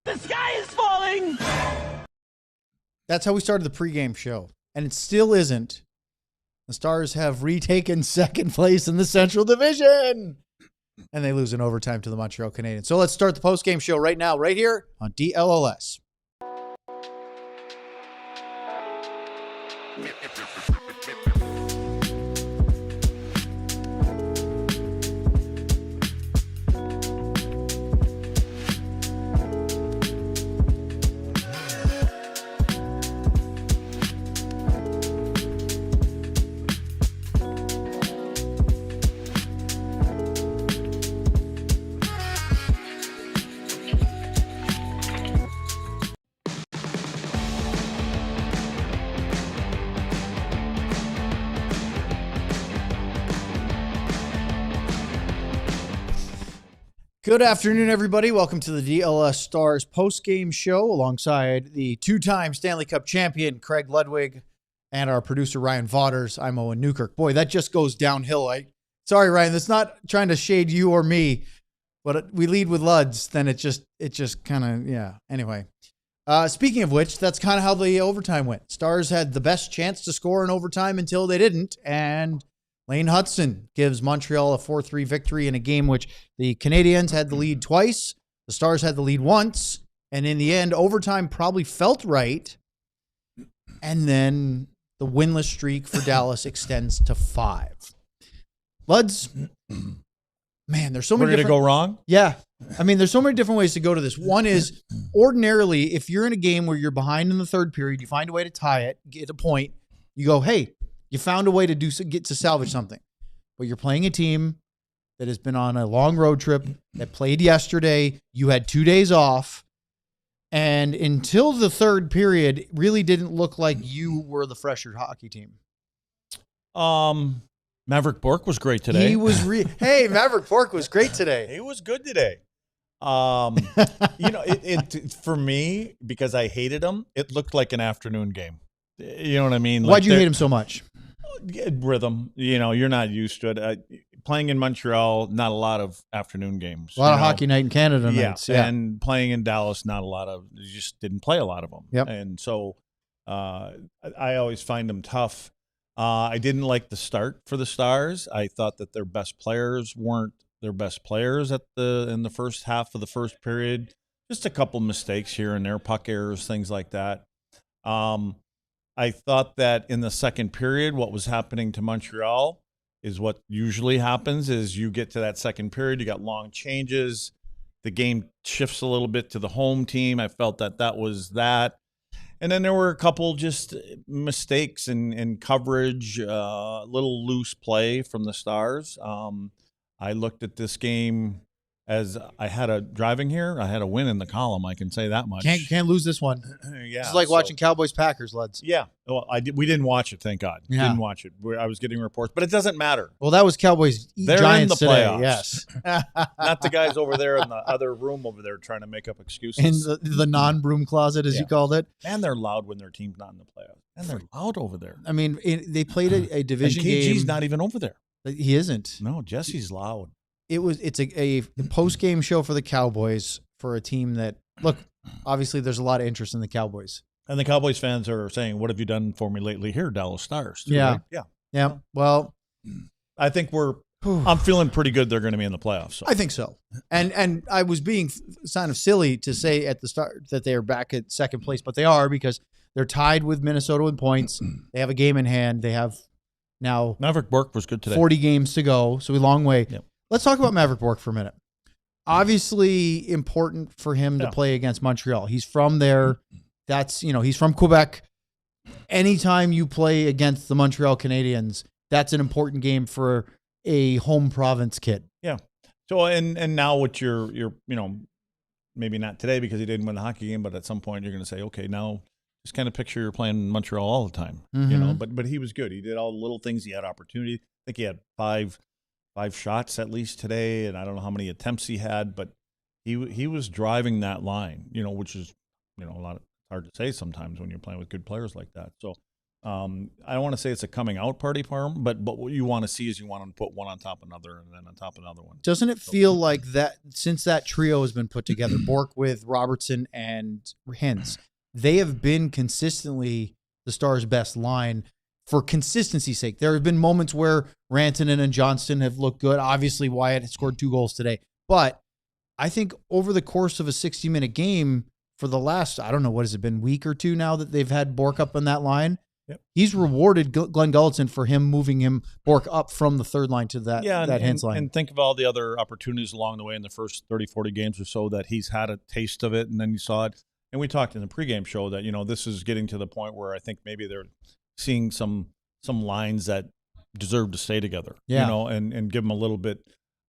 The sky is falling! That's how we started the pregame show. And it still isn't. The Stars have retaken second place in the Central Division. And they lose in overtime to the Montreal Canadiens. So let's start the postgame show right now, right here on DLLS. Good afternoon, everybody. Welcome to the DLS Stars postgame show alongside the two-time Stanley Cup champion, Craig Ludwig, and our producer, Ryan Vaughters. I'm Owen Newkirk. Boy, that just goes downhill. Sorry, Ryan, that's not trying to shade you or me, but we lead with Luds, then it just kind of, yeah. Anyway, speaking of which, that's kind of how the overtime went. Stars had the best chance to score in overtime until they didn't, and Lane Hutson gives Montreal a 4-3 victory in a game which the Canadiens had the lead twice, the Stars had the lead once, and in the end, overtime probably felt right. And then the winless streak for Dallas extends to 5. Luds, man, there's so many different... We're going to go wrong? Yeah. I mean, there's so many different ways to go to this. One is, ordinarily, if you're in a game where you're behind in the third period, you find a way to tie it, get a point, you go, hey, you found a way to get to salvage something. But you're playing a team that has been on a long road trip, that played yesterday. You had 2 days off. And until the third period, it really didn't look like you were the fresher hockey team. Mavrik Bourque was great today. He was Hey, Mavrik Bourque was great today. He was good today. It for me, because I hated him, it looked like an afternoon game. You know what I mean? Why'd you hate him so much? Rhythm. You're not used to it. Playing in Montreal, not a lot of afternoon games. A lot of hockey night in Canada nights. Yeah. And playing in Dallas, not a lot of, you just didn't play a lot of them. Yep. And so I always find them tough. I didn't like the start for the Stars. I thought that their best players weren't their best players in the first half of the first period. Just a couple mistakes here and there, puck errors, things like that. I thought that in the second period, what was happening to Montreal is what usually happens is you get to that second period, you got long changes, the game shifts a little bit to the home team. I felt that was that. And then there were a couple just mistakes in coverage, a little loose play from the Stars. I looked at this game as I had a driving here. I had a win in the column. I can say that much. Can't lose this one. Yeah, it's like watching Cowboys Packers, Luds. Yeah, well, we didn't watch it. Thank God, yeah. Didn't watch it. I was getting reports, but it doesn't matter. Well, that was Cowboys. They're Giants in the today. playoffs. Yes, not the guys over there in the other room over there trying to make up excuses in the non-broom closet, as you called it. And they're loud when their team's not in the playoffs. And they're loud over there. I mean, they played a division and KG's game. not even over there. He isn't. No, Jesse's loud. It's a post-game show for the Cowboys for a team that, look, obviously there's a lot of interest in the Cowboys. And the Cowboys fans are saying, what have you done for me lately here, Dallas Stars? Too, yeah. Right? Yeah. Yeah. Well, I think I'm feeling pretty good they're going to be in the playoffs. So. I think so. And I was being kind of silly to say at the start that they are back at second place, but they are because they're tied with Minnesota in points. They have a game in hand. They have now Mavrik Bourque was good today. 40 games to go, so a long way. Yep. Let's talk about Mavrik Bourque for a minute. Obviously important for him to play against Montreal. He's from there. He's from Quebec. Anytime you play against the Montreal Canadiens, that's an important game for a home province kid. Yeah. So and now what you're maybe not today because he didn't win the hockey game, but at some point you're going to say, okay, now just kind of picture you're playing in Montreal all the time, But he was good. He did all the little things. He had opportunity. I think he had five shots at least today, and I don't know how many attempts he had, but he was driving that line, which is a lot hard to say sometimes when you're playing with good players like that. So I don't want to say it's a coming out party for him, but what you want to see is you want him to put one on top of another and then on top of another one. Doesn't it feel like that since that trio has been put together, Bourque with Robertson and Hintz, they have been consistently the Stars' best line for consistency's sake. There have been moments where Rantanen and Johnston have looked good. Obviously, Wyatt has scored 2 goals today. But I think over the course of a 60-minute game for the last, I don't know, what has it been, week or two now that they've had Bourque up on that line? Yep. He's rewarded Glenn Gulletson for him moving Bourque up from the third line to that Hintz line. And think of all the other opportunities along the way in the first 30, 40 games or so that he's had a taste of it, and then you saw it. And we talked in the pregame show that, this is getting to the point where I think maybe they're seeing some lines that deserve to stay together, and give them a little bit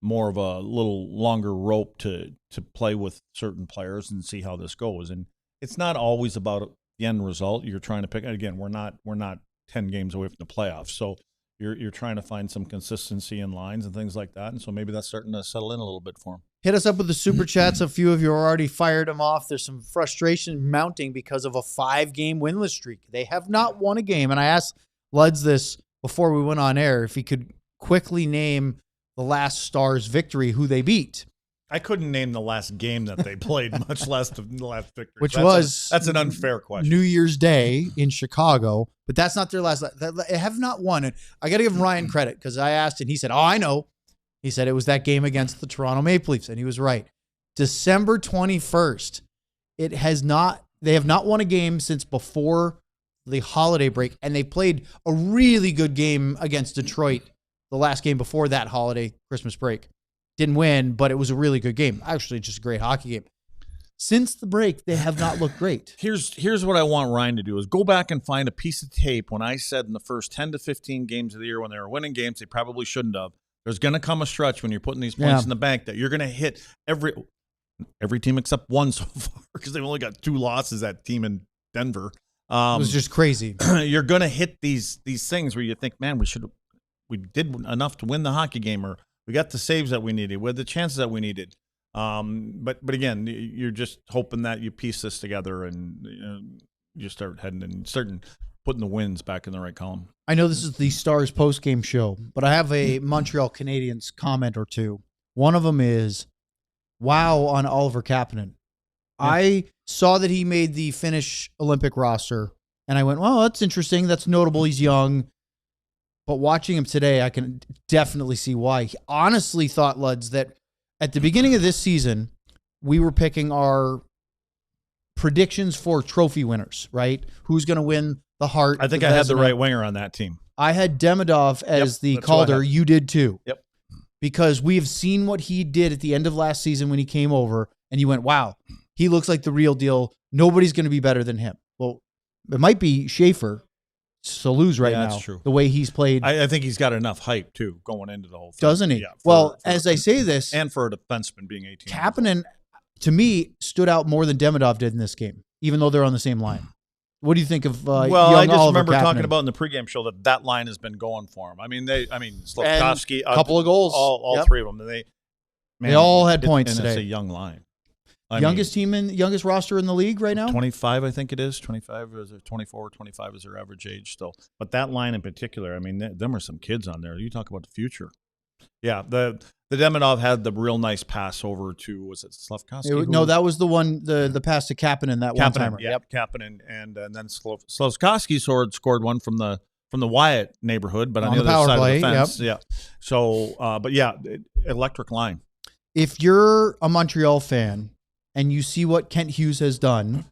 more of a little longer rope to play with certain players and see how this goes. And it's not always about the end result. You're trying to pick, again, we're not 10 games away from the playoffs. So you're trying to find some consistency in lines and things like that. And so maybe that's starting to settle in a little bit for him. Hit us up with the super chats. A few of you already fired them off. There's some frustration mounting because of a 5-game winless streak. They have not won a game. And I asked Luds this before we went on air, if he could quickly name the last Stars victory, who they beat. I couldn't name the last game that they played, much less the last victory. That's an unfair question. New Year's Day in Chicago, but that's not their last. They have not won. And I got to give Ryan credit because I asked and he said, "Oh, I know." He said it was that game against the Toronto Maple Leafs, and he was right. December 21st. They have not won a game since before the holiday break, and they played a really good game against Detroit the last game before that holiday Christmas break. Didn't win, but it was a really good game. Actually, just a great hockey game. Since the break, they have not looked great. Here's what I want Ryan to do is go back and find a piece of tape when I said in the first 10 to 15 games of the year when they were winning games, they probably shouldn't have. There's going to come a stretch when you're putting these points in the bank that you're going to hit every team except one so far because they've only got 2 losses, that team in Denver. It was just crazy. You're going to hit these things where you think, man, we did enough to win the hockey game, or we got the saves that we needed, we had the chances that we needed. But again, you're just hoping that you piece this together and you start heading and starting putting the wins back in the right column. I know this is the Stars post-game show, but I have a Montreal Canadiens comment or two. One of them is, wow, on Oliver Kapanen. Yeah. I saw that he made the Finnish Olympic roster, and I went, well, that's interesting. That's notable. He's young. But watching him today, I can definitely see why. He honestly thought, Luds, that at the beginning of this season, we were picking our predictions for trophy winners, right? Who's going to win the Hart? I think I had the right winger on that team. I had Demidov as the Calder. You did too. Yep. Because we have seen what he did at the end of last season when he came over, and you went, wow, he looks like the real deal. Nobody's going to be better than him. Well, it might be Schaefer. Salus right now. That's true. The way he's played. I think he's got enough hype, too, going into the whole thing. Doesn't he? Yeah, as I say this. And for a defenseman being 18. Kapanen, to me, stood out more than Demidov did in this game, even though they're on the same line. What do you think of young I just Oliver remember Kapanen? talking about in the pregame show that line has been going for him. I mean, Slafkovský. A couple of goals. All 3 of them. They all had points today. And it's a young line. Youngest roster in the league right now? 25, I think it is. 25 is 24, 25 is their average age still. But that line in particular, I mean, them are some kids on there. You talk about the future. Yeah, the Demidov had the real nice pass over to, was it Slafkovský? No, that was the one, the pass to Kapanen, that one-timer. Yeah, Kapanen, and then Slafkovský scored one from the Wyatt neighborhood, but on the other side of the fence. Yep. Yeah. So, but yeah, electric line. If you're a Montreal fan, and you see what Kent Hughes has done,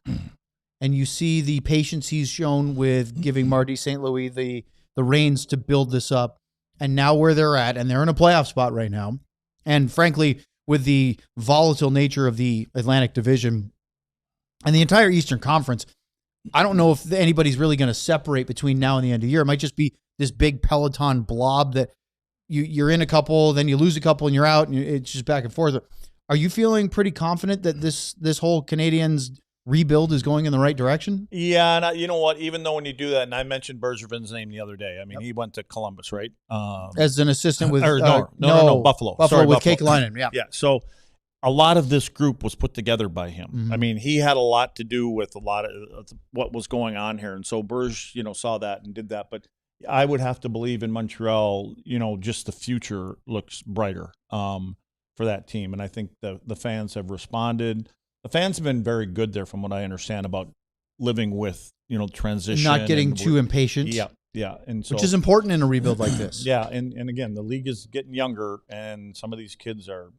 and you see the patience he's shown with giving Marty St. Louis the reins to build this up, and now where they're at, and they're in a playoff spot right now, and frankly, with the volatile nature of the Atlantic Division and the entire Eastern Conference, I don't know if anybody's really going to separate between now and the end of the year. It might just be this big Peloton blob that you're in a couple, then you lose a couple, and you're out, and it's just back and forth. Are you feeling pretty confident that this whole Canadiens rebuild is going in the right direction? Yeah, and you know what? Even though when you do that, and I mentioned Bergevin's name the other day. I mean, he went to Columbus, right? As an assistant with Buffalo. Buffalo with Kekalainen. Yeah. Yeah. So a lot of this group was put together by him. Mm-hmm. I mean, he had a lot to do with a lot of what was going on here. And so Berge, saw that and did that. But I would have to believe in Montreal, just the future looks brighter for that team. And I think the fans have responded. The fans have been very good there from what I understand about living with, transition. Not getting too impatient. Yeah. Yeah. And so, which is important in a rebuild like this. Yeah. And again, the league is getting younger and some of these kids are,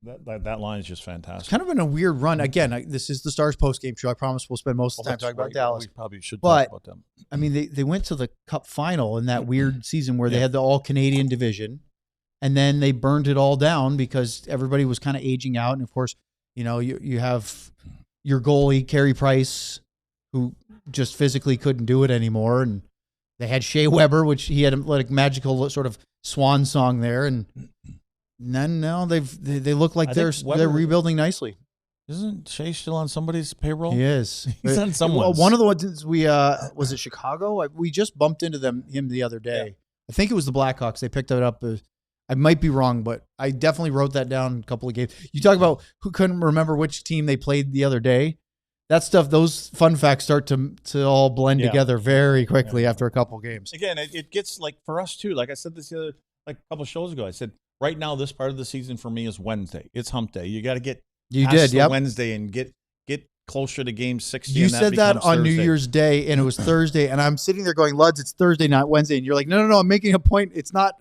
that line is just fantastic. It's kind of been a weird run. Again, this is the Stars post-game show. I promise we'll spend most of the time talking about Dallas. We probably should talk about them. I mean, they went to the Cup final in that weird season where they had the all-Canadian division, and then they burned it all down because everybody was kind of aging out. And, of course, you have your goalie, Carey Price, who just physically couldn't do it anymore. And they had Shea Weber, which he had like magical sort of swan song there. And then now they look like they're rebuilding nicely. Isn't Shea still on somebody's payroll? He is. He's on someone's. One of the ones was it Chicago? We just bumped into him the other day. Yeah. I think it was the Blackhawks. They picked it up. I might be wrong, but I definitely wrote that down a couple of games. You talk about who couldn't remember which team they played the other day. That stuff, those fun facts start to all blend together very quickly after a couple of games. Again, it gets like for us too. Like I said this a couple of shows ago. I said right now this part of the season for me is Wednesday. It's hump day. You got to get Wednesday and get closer to game 60. You said that on Thursday. New Year's Day, and it was Thursday, and I'm sitting there going, Luds, it's Thursday, not Wednesday. And you're like, no, I'm making a point. It's not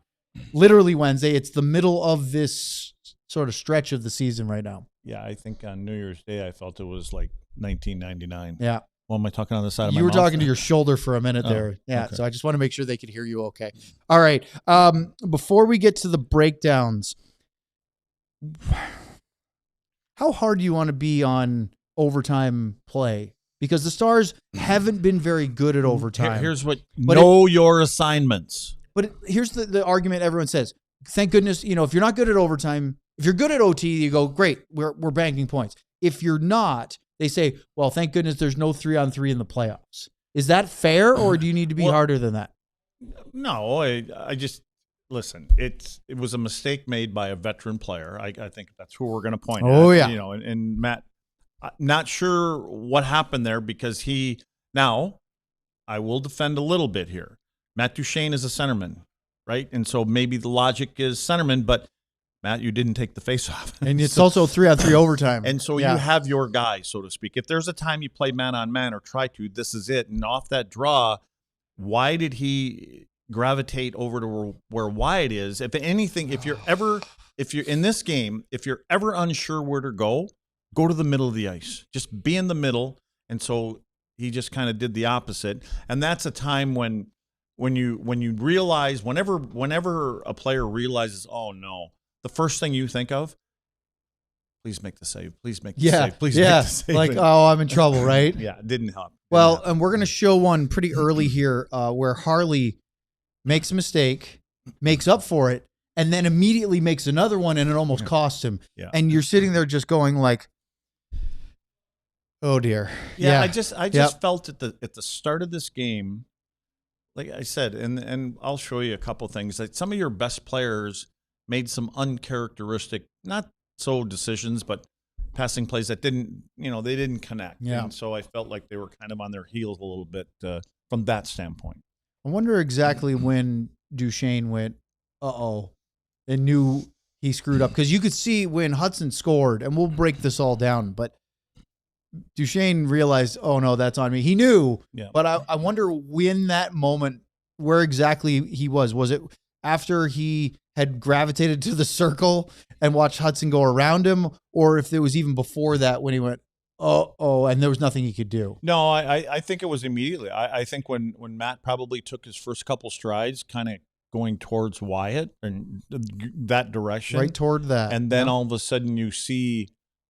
literally Wednesday. It's the middle of this sort of stretch of the season right now. Yeah, I think on New Year's Day I felt it was like 1999. Yeah. Well, am I talking on the side of my mouth? You were talking to your shoulder for a minute there. Yeah, okay. So I just want to make sure they could hear you okay. All right. Before we get to the breakdowns, how hard do you want to be on overtime play? Because the Stars haven't been very good at overtime. Here's what know your assignments. But here's the argument everyone says. Thank goodness, if you're not good at overtime, if you're good at OT, you go, great, we're banking points. If you're not, they say, well, thank goodness there's no 3-on-3 in the playoffs. Is that fair, or do you need to be harder than that? No, I just listen. It was a mistake made by a veteran player. I think that's who we're going to point at. Oh yeah, and Matt, not sure what happened there because now I will defend a little bit here. Matt Duchene is a centerman, right? And so maybe the logic is centerman, but Matt, you didn't take the face-off. And it's also 3-on-3 overtime. And so you have your guy, so to speak. If there's a time you play man-on-man or try to, this is it. And off that draw, why did he gravitate over to where Wyatt is? If anything, if you're in this game, if you're ever unsure where to go to the middle of the ice. Just be in the middle. And so he just kind of did the opposite. And that's a time when you realize, whenever a player realizes, oh, no, the first thing you think of, please make the save. Please make the save. Please make the save. Like, oh, I'm in trouble, right? Yeah, it didn't help. Well, and we're going to show one pretty early here where Harley makes a mistake, makes up for it, and then immediately makes another one, and it almost costs him. Yeah. And you're sitting there just going like, oh, dear. Yeah. I just felt at the start of this game, like I said, and I'll show you a couple things. Like some of your best players made some uncharacteristic, not so decisions, but passing plays that didn't connect. Yeah. And so I felt like they were kind of on their heels a little bit from that standpoint. I wonder exactly when Duchene went, and knew he screwed up. Because you could see when Hutson scored, and we'll break this all down, but Duchene realized, oh, no, that's on me. He knew, but I wonder when that moment, where exactly he was. Was it after he had gravitated to the circle and watched Hutson go around him, or if it was even before that when he went, and there was nothing he could do? No, I think it was immediately. I think when Matt probably took his first couple strides, kind of going towards Wyatt and that direction. Right toward that. And then all of a sudden you see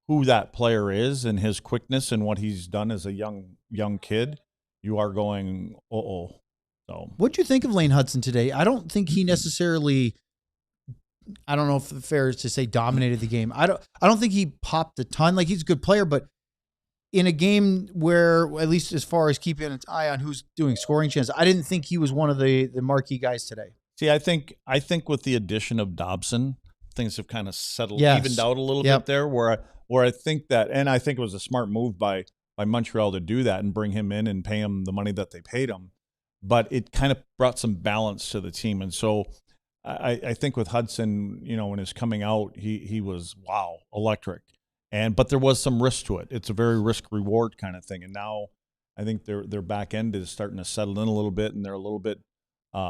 who that player is and his quickness and what he's done as a young kid. You are going, So what'd you think of Lane Hutson today? I don't think he necessarily, I don't know if it's fair to say dominated the game. I don't think he popped a ton. Like, he's a good player, but in a game where, at least as far as keeping an eye on who's doing scoring chances, I didn't think he was one of the marquee guys today. See, I think with the addition of Dobson, things have kind of settled, Yes. evened out a little bit there. Where I think that, and I think it was a smart move by Montreal to do that and bring him in and pay him the money that they paid him. But it kind of brought some balance to the team, and so I think with Hutson, when his coming out, he was electric. But there was some risk to it. It's a very risk reward kind of thing, and now I think their back end is starting to settle in a little bit, and they're a little bit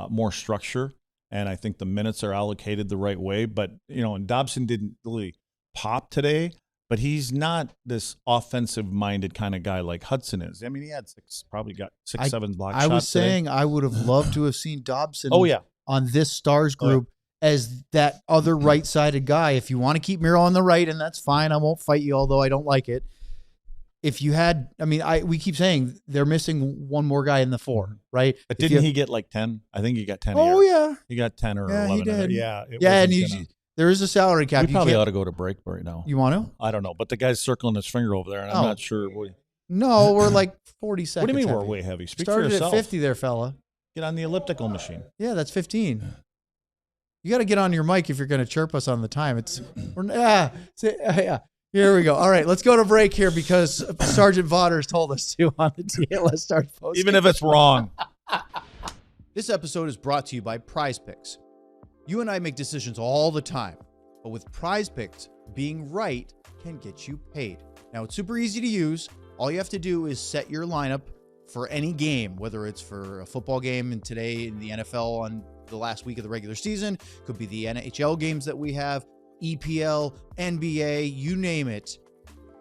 more structure. And I think the minutes are allocated the right way. But and Dobson didn't really pop today, but he's not this offensive-minded kind of guy like Hutson is. I mean, he had probably got 6-7 block shots. I was saying today. I would have loved to have seen Dobson. Oh yeah. On this Stars group as that other right-sided guy. If you want to keep Miro on the right, and that's fine, I won't fight you, although I don't like it. If you had, we keep saying they're missing one more guy in the 4, right? But didn't he get like 10? I think he got 10. Oh, yeah. He got 10 or 11. He did. Yeah. And there is a salary cap. We probably ought to go to break right now. You want to? I don't know, but the guy's circling his finger over there, and I'm not sure. No, we're like 40 seconds. What do you mean heavy. we're way heavy? Speak Started for yourself. At 50 there, fella. Get on the elliptical machine. Yeah, that's 15. You got to get on your mic if you're going to chirp us on the time. Yeah. Here we go. All right, let's go to break here because Sergeant Vodders told us to on the DLS Stars post. Even if it's wrong. This episode is brought to you by Prize Picks. You and I make decisions all the time, but with Prize Picks, being right can get you paid. Now, it's super easy to use. All you have to do is set your lineup for any game, whether it's for a football game and today in the NFL on the last week of the regular season, could be the NHL games that we have, EPL, NBA, you name it.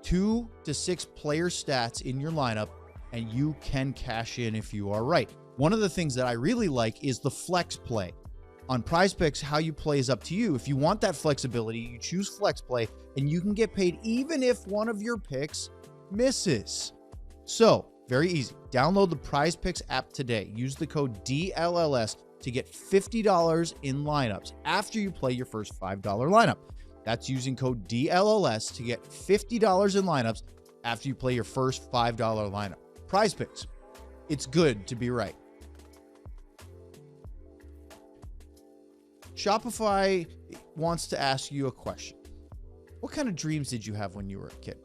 2 to 6 player stats in your lineup, and you can cash in if you are right. One of the things that I really like is the flex play. On Prize Picks, how you play is up to you. If you want that flexibility, you choose flex play, and you can get paid even if one of your picks misses. So, very easy. Download the Prize Picks app today. Use the code DLLS to get $50 in lineups after you play your first $5 lineup. That's using code DLLS to get $50 in lineups after you play your first $5 lineup. Prize Picks. It's good to be right. Shopify wants to ask you a question. What kind of dreams did you have when you were a kid?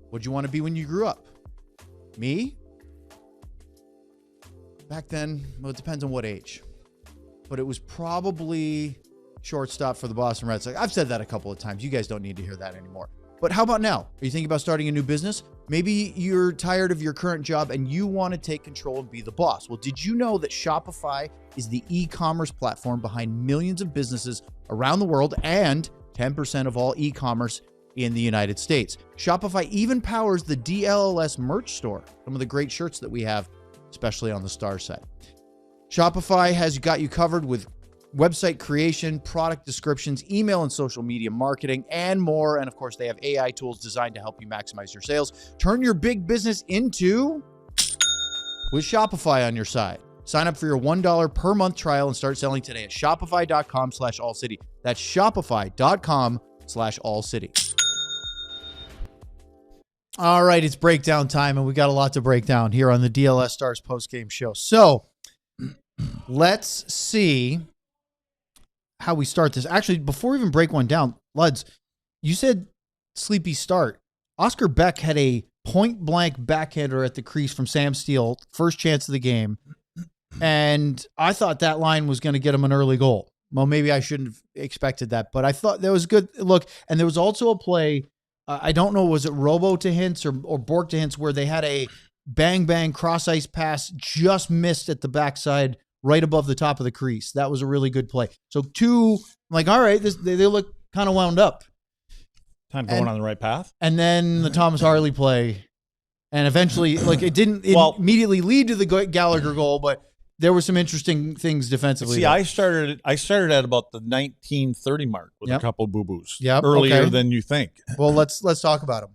What'd you want to be when you grew up? Me? Back then, well, it depends on what age. But it was probably shortstop for the Boston Red Sox. I've said that a couple of times. You guys don't need to hear that anymore. But how about now? Are you thinking about starting a new business? Maybe you're tired of your current job and you want to take control and be the boss. Well, did you know that Shopify is the e-commerce platform behind millions of businesses around the world and 10% of all e-commerce in the United States? Shopify even powers the DLLS merch store, some of the great shirts that we have, especially on the Star set. Shopify has got you covered with website creation, product descriptions, email and social media marketing, and more. And of course, they have AI tools designed to help you maximize your sales. Turn your big business into with Shopify on your side. Sign up for your $1 per month trial and start selling today at shopify.com/allcity. That's shopify.com/allcity. All right, it's breakdown time, and we got a lot to break down here on the DLS Stars postgame show. So let's see how we start this. Actually, before we even break one down, Luds, you said sleepy start. Oscar Beck had a point-blank backhander at the crease from Sam Steele, first chance of the game, and I thought that line was going to get him an early goal. Well, maybe I shouldn't have expected that, but I thought that was good. Look, and there was also a play, I don't know, was it Robo to Hintz or Bourque to Hintz, where they had a bang-bang cross-ice pass, just missed at the backside, right above the top of the crease. That was a really good play. So I'm like, all right, they look kind of wound up. Kind of going on the right path. And then the Thomas Harley play, and eventually, like, it didn't immediately lead to the Gallagher goal, but there were some interesting things defensively. See, I started at about the 1930 mark with a couple boo-boos. Earlier than you think. Well, let's talk about them.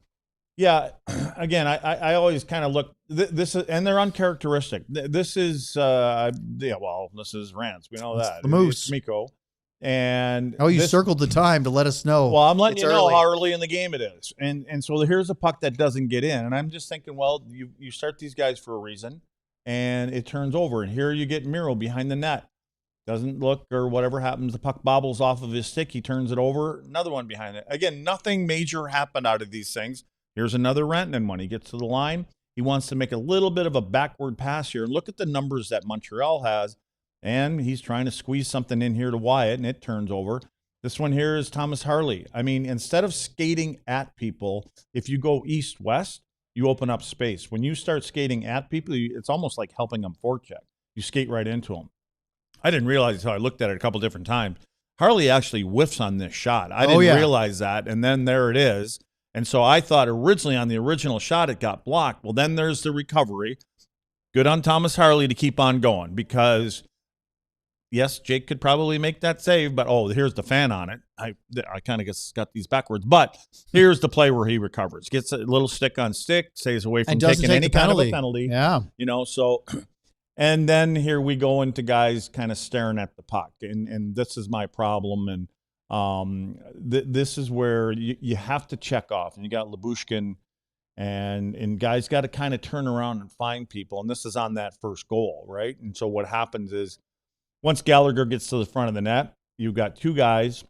Yeah, again, I always kind of look this is, and they're uncharacteristic. This is this is Rance. We know that. The Moose. It's Mikko. And you circled the time to let us know. Well, I'm letting you know how early in the game it is. And so here's a puck that doesn't get in. And I'm just thinking, well, you start these guys for a reason, and it turns over. And here you get Miro behind the net. doesn't look, or whatever happens, the puck bobbles off of his stick. He turns it over, another one behind it. Again, nothing major happened out of these things. Here's another Rantanen one. He gets to the line. He wants to make a little bit of a backward pass here. Look at the numbers that Montreal has, and he's trying to squeeze something in here to Wyatt, and it turns over. This one here is Thomas Harley. I mean, instead of skating at people, if you go east-west, you open up space. When you start skating at people, it's almost like helping them forecheck. You skate right into them. I didn't realize until I looked at it a couple different times. Harley actually whiffs on this shot. I didn't realize that, and then there it is. And so I thought originally on the original shot it got blocked. Well, then there's the recovery. Good on Thomas Harley to keep on going because, yes, Jake could probably make that save, but, here's the fan on it. I kind of got these backwards. But here's the play where he recovers. Gets a little stick on stick, stays away from taking any kind of a penalty. Yeah. So – and then here we go into guys kind of staring at the puck. And this is my problem. And this is where you have to check off. And you got Lyubushkin, and guys got to kind of turn around and find people. And this is on that first goal, right? And so what happens is once Gallagher gets to the front of the net, you've got two guys.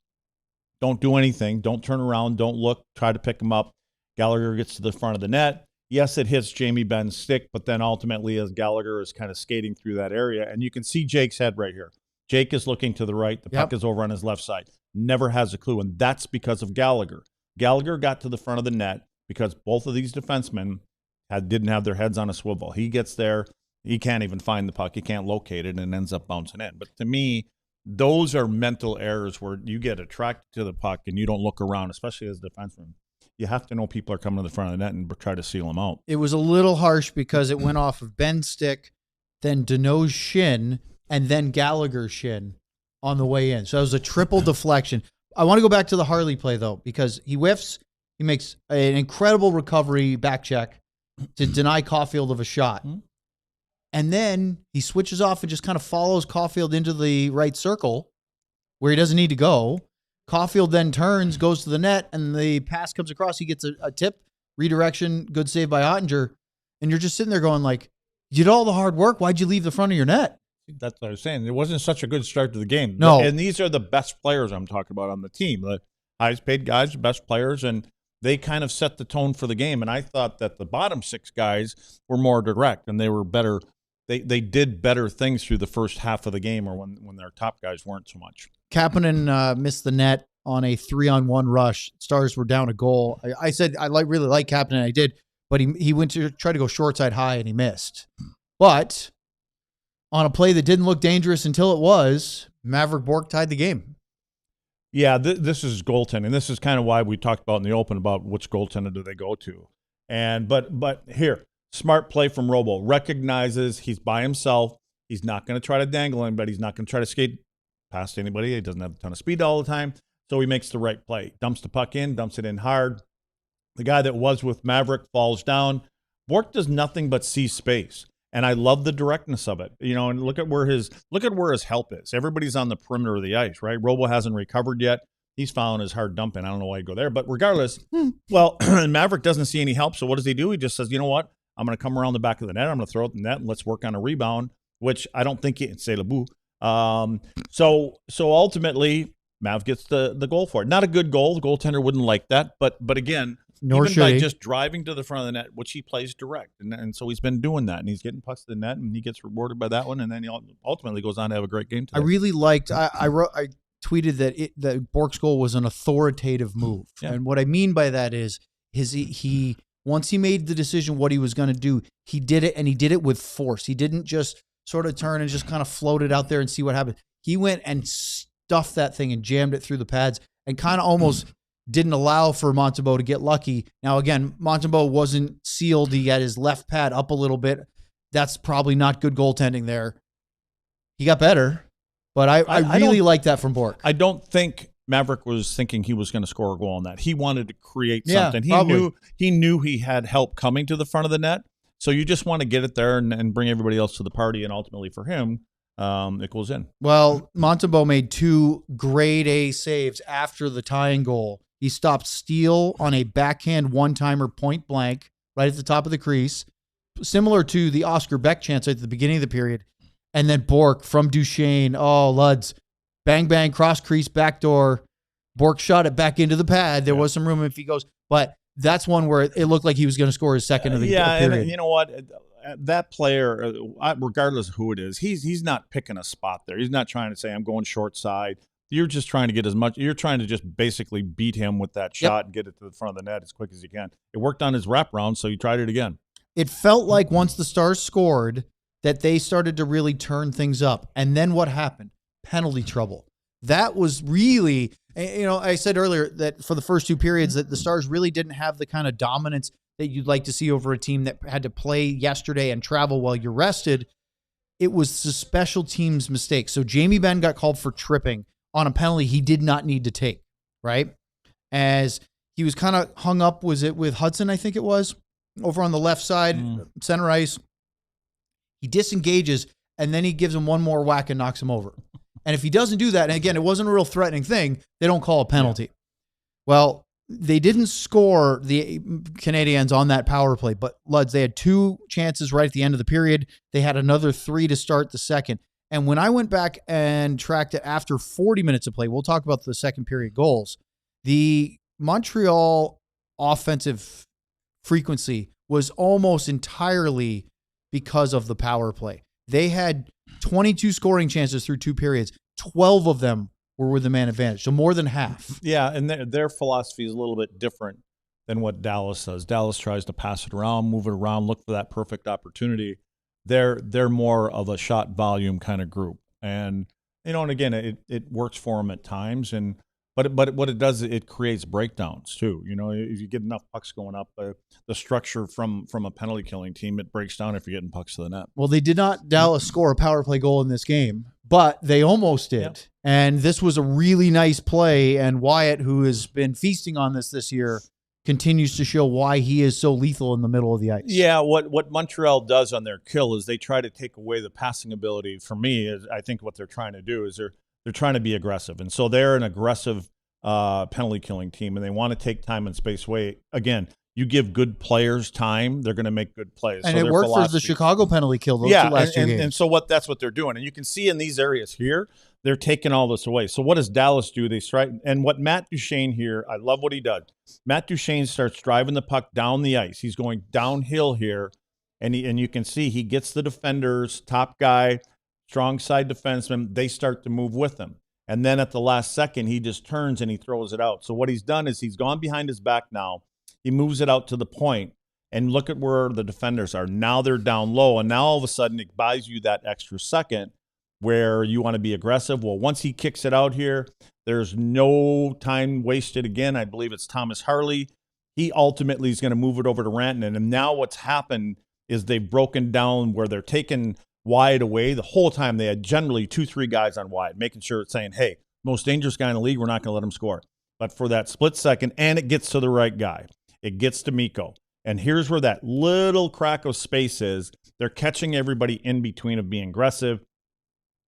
Don't do anything. Don't turn around. Don't look. Try to pick them up. Gallagher gets to the front of the net. Yes, it hits Jamie Benn's stick, but then ultimately as Gallagher is kind of skating through that area, and you can see Jake's head right here. Jake is looking to the right. The puck is over on his left side. Never has a clue, and that's because of Gallagher. Gallagher got to the front of the net because both of these defensemen didn't have their heads on a swivel. He gets there. He can't even find the puck. He can't locate it and ends up bouncing in. But to me, those are mental errors where you get attracted to the puck and you don't look around, especially as a defenseman. You have to know people are coming to the front of the net and try to seal them out. It was a little harsh because it went off of Benn's stick, then Danault's shin, and then Gallagher's shin on the way in. So it was a triple deflection. I want to go back to the Harley play, though, because he whiffs. He makes an incredible recovery back check to deny Caulfield of a shot. Mm-hmm. And then he switches off and just kind of follows Caulfield into the right circle where he doesn't need to go. Caulfield then turns, goes to the net, and the pass comes across. He gets a tip, redirection, good save by Ottinger. And you're just sitting there going like, you did all the hard work. Why'd you leave the front of your net? That's what I was saying. It wasn't such a good start to the game. No. And these are the best players I'm talking about on the team. The highest paid guys, the best players, and they kind of set the tone for the game. And I thought that the bottom six guys were more direct and they were better. They did better things through the first half of the game, or when their top guys weren't so much. Kapanen missed the net on a 3-on-1 rush. Stars were down a goal. I said I really like Kapanen. I did, but he went to try to go short side high and he missed. But on a play that didn't look dangerous until it was, Mavrik Bourque tied the game. Yeah, this is goaltending. This is kind of why we talked about in the open about which goaltender do they go to. And but here, smart play from Robo. Recognizes he's by himself. He's not going to try to dangle him, but he's not going to try to skate past anybody. He doesn't have a ton of speed all the time. So he makes the right play. Dumps the puck in, dumps it in hard. The guy that was with Mavrik falls down. Bourque does nothing but see space. And I love the directness of it. And look at where his help is. Everybody's on the perimeter of the ice, right? Robo hasn't recovered yet. He's fouling his hard dumping. I don't know why he'd go there. But regardless, Mavrik doesn't see any help. So what does he do? He just says, you know what? I'm going to come around the back of the net. I'm going to throw it in the net and let's work on a rebound, which I don't think c'est le bout. So ultimately, Mav gets the goal for it. Not a good goal. The goaltender wouldn't like that. But again, nor even by just driving to the front of the net, which he plays direct. And so he's been doing that. And he's getting pucks to the net, and he gets rewarded by that one. And then he ultimately goes on to have a great game today. I really liked – I tweeted that Bourque's goal was an authoritative move. Yeah. And what I mean by that is he once he made the decision what he was going to do, he did it, and he did it with force. He didn't just sort of turn and just kind of float it out there and see what happened. He went and stuffed that thing and jammed it through the pads and kind of almost didn't allow for Montembeault to get lucky. Now, again, Montembeault wasn't sealed. He had his left pad up a little bit. That's probably not good goaltending there. He got better, but I really like that from Bourque. I don't think Mavrik was thinking he was going to score a goal on that. He wanted to create something. He knew he had help coming to the front of the net. So you just want to get it there and bring everybody else to the party. And ultimately for him, it goes in. Well, Montembeault made 2 grade A saves after the tying goal. He stopped Steele on a backhand one-timer point blank right at the top of the crease, similar to the Oscar Beck chance at the beginning of the period. And then Bourque from Duchene. Oh, Luds. Bang, bang, cross crease, backdoor. Bourque shot it back into the pad. There was some room if he goes. But that's one where it looked like he was going to score his second of the period. And you know what? That player, regardless of who it is, he's not picking a spot there. He's not trying to say, I'm going short side. You're just trying to get as much. You're trying to just basically beat him with that shot and get it to the front of the net as quick as you can. It worked on his wraparound, so he tried it again. It felt like once the Stars scored that they started to really turn things up. And then what happened? Penalty trouble. That was really, I said earlier that for the first two periods that the Stars really didn't have the kind of dominance that you'd like to see over a team that had to play yesterday and travel while you're rested. It was the special teams mistake. So Jamie Benn got called for tripping on a penalty he did not need to take, right? As he was kind of hung up, was it with Hutson, I think it was, over on the left side, center ice. He disengages, and then he gives him one more whack and knocks him over. And if he doesn't do that, and again, it wasn't a real threatening thing, they don't call a penalty. Yeah. Well, they didn't score the Canadiens on that power play, but Luds, they had 2 chances right at the end of the period. They had another 3 to start the second. And when I went back and tracked it after 40 minutes of play, we'll talk about the second period goals. The Montreal offensive frequency was almost entirely because of the power play. They had 22 scoring chances through 2 periods. 12 of them were with the man advantage, so more than half. Yeah, and their philosophy is a little bit different than what Dallas does. Dallas tries to pass it around, move it around, look for that perfect opportunity. They're more of a shot volume kind of group, and and again, it works for them at times, but what it does, it creates breakdowns too. If you get enough pucks going up, the structure from a penalty killing team, it breaks down if you're getting pucks to the net. Well, they did not Dallas score a power play goal in this game, but they almost did. Yep. And this was a really nice play, and Wyatt, who has been feasting on this year, continues to show why he is so lethal in the middle of the ice. Yeah, what Montreal does on their kill is they try to take away the passing ability. For me, I think what they're trying to do is they're trying to be aggressive. And so they're an aggressive penalty killing team, and they want to take time and space away. Again, you give good players time, they're going to make good plays. And so it worked for the Chicago penalty kill those last 2 games. And so that's what they're doing. And you can see in these areas here, they're taking all this away. So what does Dallas do? They strike. And what Matt Duchene here, I love what he does. Matt Duchene starts driving the puck down the ice. He's going downhill here, and you can see he gets the defenders, top guy, strong side defenseman. They start to move with him. And then at the last second, he just turns and he throws it out. So what he's done is he's gone behind his back now. He moves it out to the point, and look at where the defenders are. Now they're down low, and now all of a sudden it buys you that extra second where you want to be aggressive. Well, once he kicks it out here, there's no time wasted again. I believe it's Thomas Harley. He ultimately is going to move it over to Rantanen, and now what's happened is they've broken down where they're taking Wyatt away. The whole time they had generally 2-3 guys on Wyatt, making sure it's saying, hey, most dangerous guy in the league, we're not going to let him score. But for that split second, and it gets to the right guy. It gets to Mikko. And here's where that little crack of space is. They're catching everybody in between of being aggressive.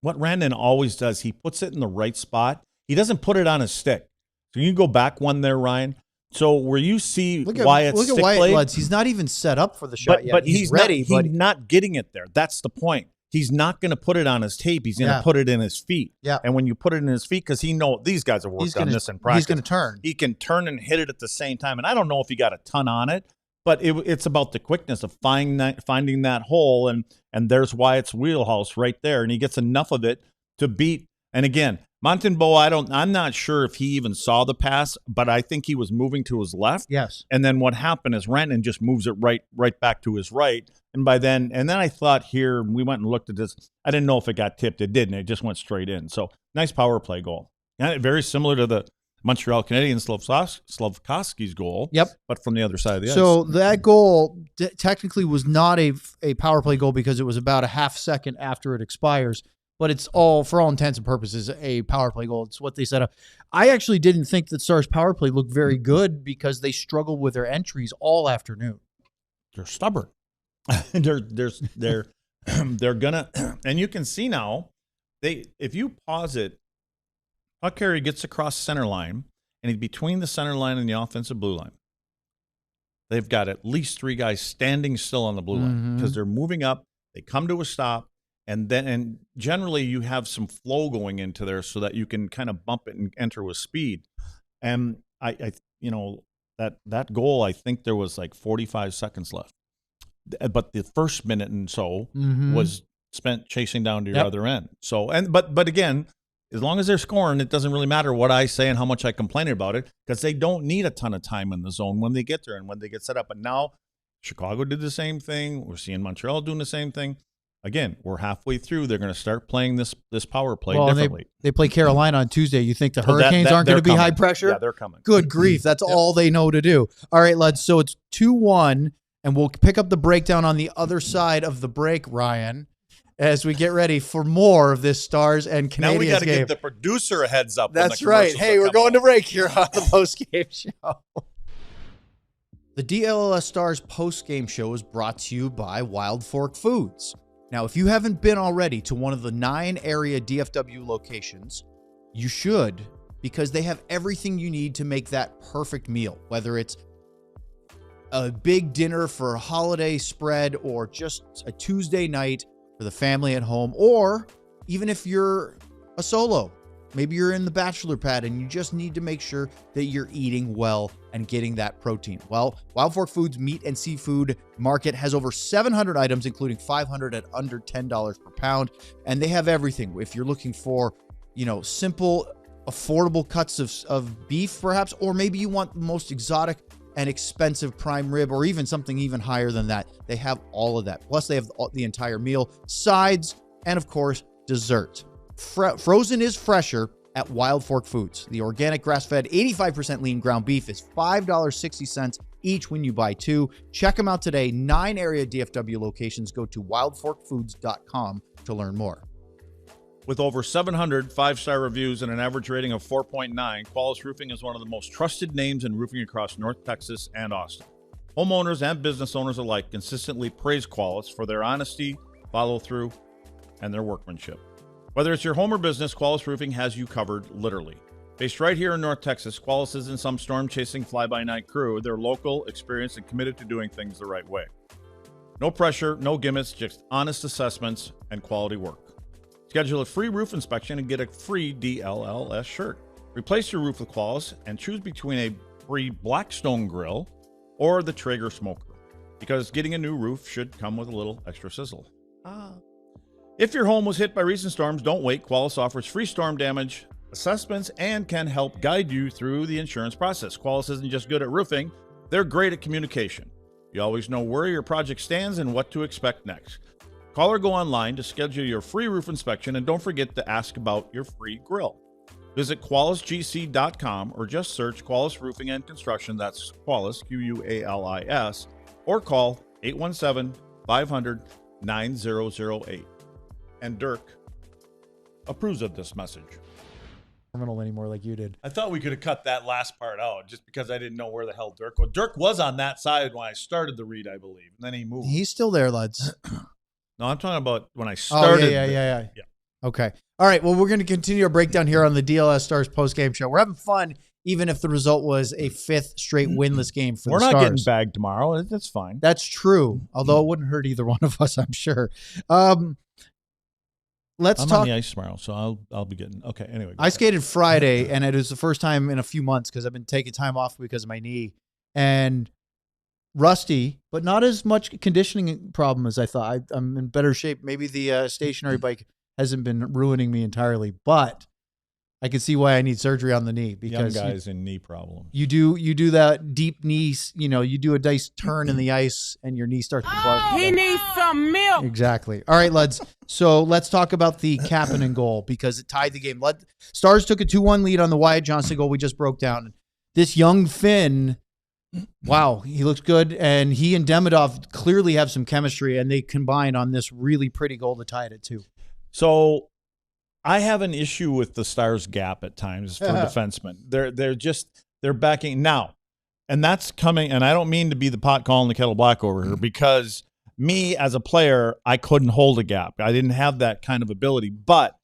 What Rantanen always does, he puts it in the right spot. He doesn't put it on his stick. So you can go back one there, Ryan. So where you see Wyatt's stick blade. Luds, he's not even set up for the shot yet. But he's ready. He's not getting it there. That's the point. He's not going to put it on his tape. He's going to put it in his feet. Yeah. And when you put it in his feet, because he knows these guys have worked on this in practice. He's going to turn. He can turn and hit it at the same time. And I don't know if he got a ton on it, but it's about the quickness of finding that hole. And there's Wyatt's wheelhouse right there. And he gets enough of it to beat. And again, Montembeault, I'm not sure if he even saw the pass, but I think he was moving to his left. Yes. And then what happened is Rantanen just moves it right back to his right. And then I thought here, we went and looked at this. I didn't know if it got tipped. It didn't. It just went straight in. So nice power play goal. And very similar to the Montreal Canadiens Slafkovsky's goal. Yep. But from the other side of the ice. So that goal technically was not a power play goal because it was about a half second after it expires. But it's all, for all intents and purposes, a power play goal. It's what they set up. I actually didn't think that Stars power play looked very good because they struggled with their entries all afternoon. They're stubborn. they're gonna, and you can see now, if you pause it, puck carrier gets across center line, and he's between the center line and the offensive blue line. They've got at least 3 guys standing still on the blue line because they're moving up. They come to a stop. and generally you have some flow going into there so that you can kind of bump it and enter with speed. And I that goal, I think there was like 45 seconds left, but the first minute and so was spent chasing down to your other end. So, but again, as long as they're scoring, it doesn't really matter what I say and how much I complain about it, because they don't need a ton of time in the zone when they get there and when they get set up. And now Chicago did the same thing. We're seeing Montreal doing the same thing. Again, we're halfway through. They're going to start playing this power play differently. They play Carolina on Tuesday. You think the Hurricanes aren't going to be high pressure? Yeah, they're coming. Good grief. That's all they know to do. All right, lads. So it's 2-1, and we'll pick up the breakdown on the other side of the break, Ryan, as we get ready for more of this Stars and Canadiens game. Now we got to give the producer a heads up. That's right. Hey, we're going to break here on the postgame show. The DLS Stars postgame show is brought to you by Wild Fork Foods. Now, if you haven't been already to one of the 9 area DFW locations, you should, because they have everything you need to make that perfect meal, whether it's a big dinner for a holiday spread or just a Tuesday night for the family at home, or even if you're a solo, maybe you're in the bachelor pad and you just need to make sure that you're eating well and getting that protein. Well, Wild Fork Foods meat and seafood market has over 700 items, including 500 at under $10 per pound. And they have everything. If you're looking for, simple, affordable cuts of beef, perhaps, or maybe you want the most exotic and expensive prime rib, or even something even higher than that, they have all of that. Plus, they have the entire meal, sides, and of course, dessert. Frozen is fresher at Wild Fork Foods. The organic grass-fed 85% lean ground beef is $5.60 each when you buy 2. Check them out today. 9 area DFW locations. Go to wildforkfoods.com to learn more. With over 700 5-star reviews and an average rating of 4.9, Qualis Roofing is one of the most trusted names in roofing across North Texas and Austin. Homeowners and business owners alike consistently praise Qualis for their honesty, follow-through, and their workmanship. Whether it's your home or business, Qualis Roofing has you covered, literally. Based right here in North Texas, Qualis isn't some storm-chasing fly-by-night crew. They're local, experienced, and committed to doing things the right way. No pressure, no gimmicks, just honest assessments and quality work. Schedule a free roof inspection and get a free DLLS shirt. Replace your roof with Qualis and choose between a free Blackstone grill or the Traeger smoker, because getting a new roof should come with a little extra sizzle. If your home was hit by recent storms, don't wait. Qualis offers free storm damage assessments and can help guide you through the insurance process. Qualis isn't just good at roofing, they're great at communication. You always know where your project stands and what to expect next. Call or go online to schedule your free roof inspection, and don't forget to ask about your free grill. Visit QualisGC.com or just search Qualis Roofing and Construction, that's Qualis, Qualis, or call 817-500-9008. And Dirk approves of this message. Terminal anymore like you did. I thought we could have cut that last part out just because I didn't know where the hell Dirk was. Dirk was on that side when I started the read, I believe. And then he moved. He's still there, lads. No, I'm talking about when I started. Oh, yeah. Okay. All right. Well, we're going to continue our breakdown here on the DLS Stars postgame show. We're having fun, even if the result was a 5th straight winless game for the Stars. We're not getting bagged tomorrow. That's fine. That's true. Although it wouldn't hurt either one of us, I'm sure. Let's I'm talk. on the ice tomorrow, so I'll be getting. Okay. Anyway, I skated Friday, and it was the first time in a few months because I've been taking time off because of my knee, and rusty, but not as much conditioning problem as I thought. I'm in better shape. Maybe the stationary bike hasn't been ruining me entirely, but I can see why I need surgery on the knee, because young guys in knee problems. You do that deep knee, you do a nice turn in the ice and your knee starts to bark. He needs some milk. Exactly. All right, lads. So let's talk about the Kapanen goal, because it tied the game. Stars took a 2-1 lead on the Wyatt Johnston goal we just broke down. This young Finn, wow, he looks good, and he and Demidov clearly have some chemistry, and they combined on this really pretty goal to tie it at 2. So I have an issue with the Stars gap at times for defensemen. They're backing now, and that's coming. And I don't mean to be the pot calling the kettle black over here, because me as a player, I couldn't hold a gap. I didn't have that kind of ability. But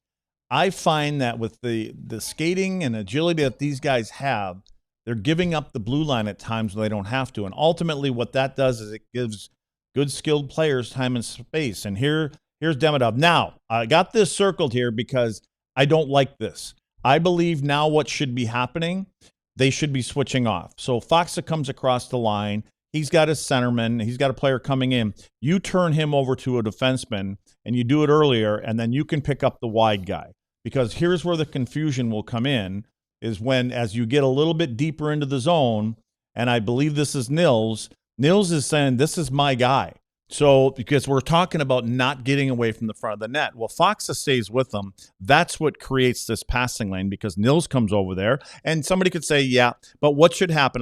I find that with the skating and agility that these guys have, they're giving up the blue line at times when they don't have to. And ultimately what that does is it gives good skilled players time and space. And here Here's Demidov. Now, I got this circled here because I don't like this. I believe now what should be happening, they should be switching off. So Faksa comes across the line. He's got his centerman. He's got a player coming in. You turn him over to a defenseman, and you do it earlier, and then you can pick up the wide guy. Because here's where the confusion will come in, is when as you get a little bit deeper into the zone, and I believe this is Nils is saying, this is my guy. So because we're talking about not getting away from the front of the net. Well, Faksa stays with them. That's what creates this passing lane because Nils comes over there. And somebody could say, yeah, but what should happen?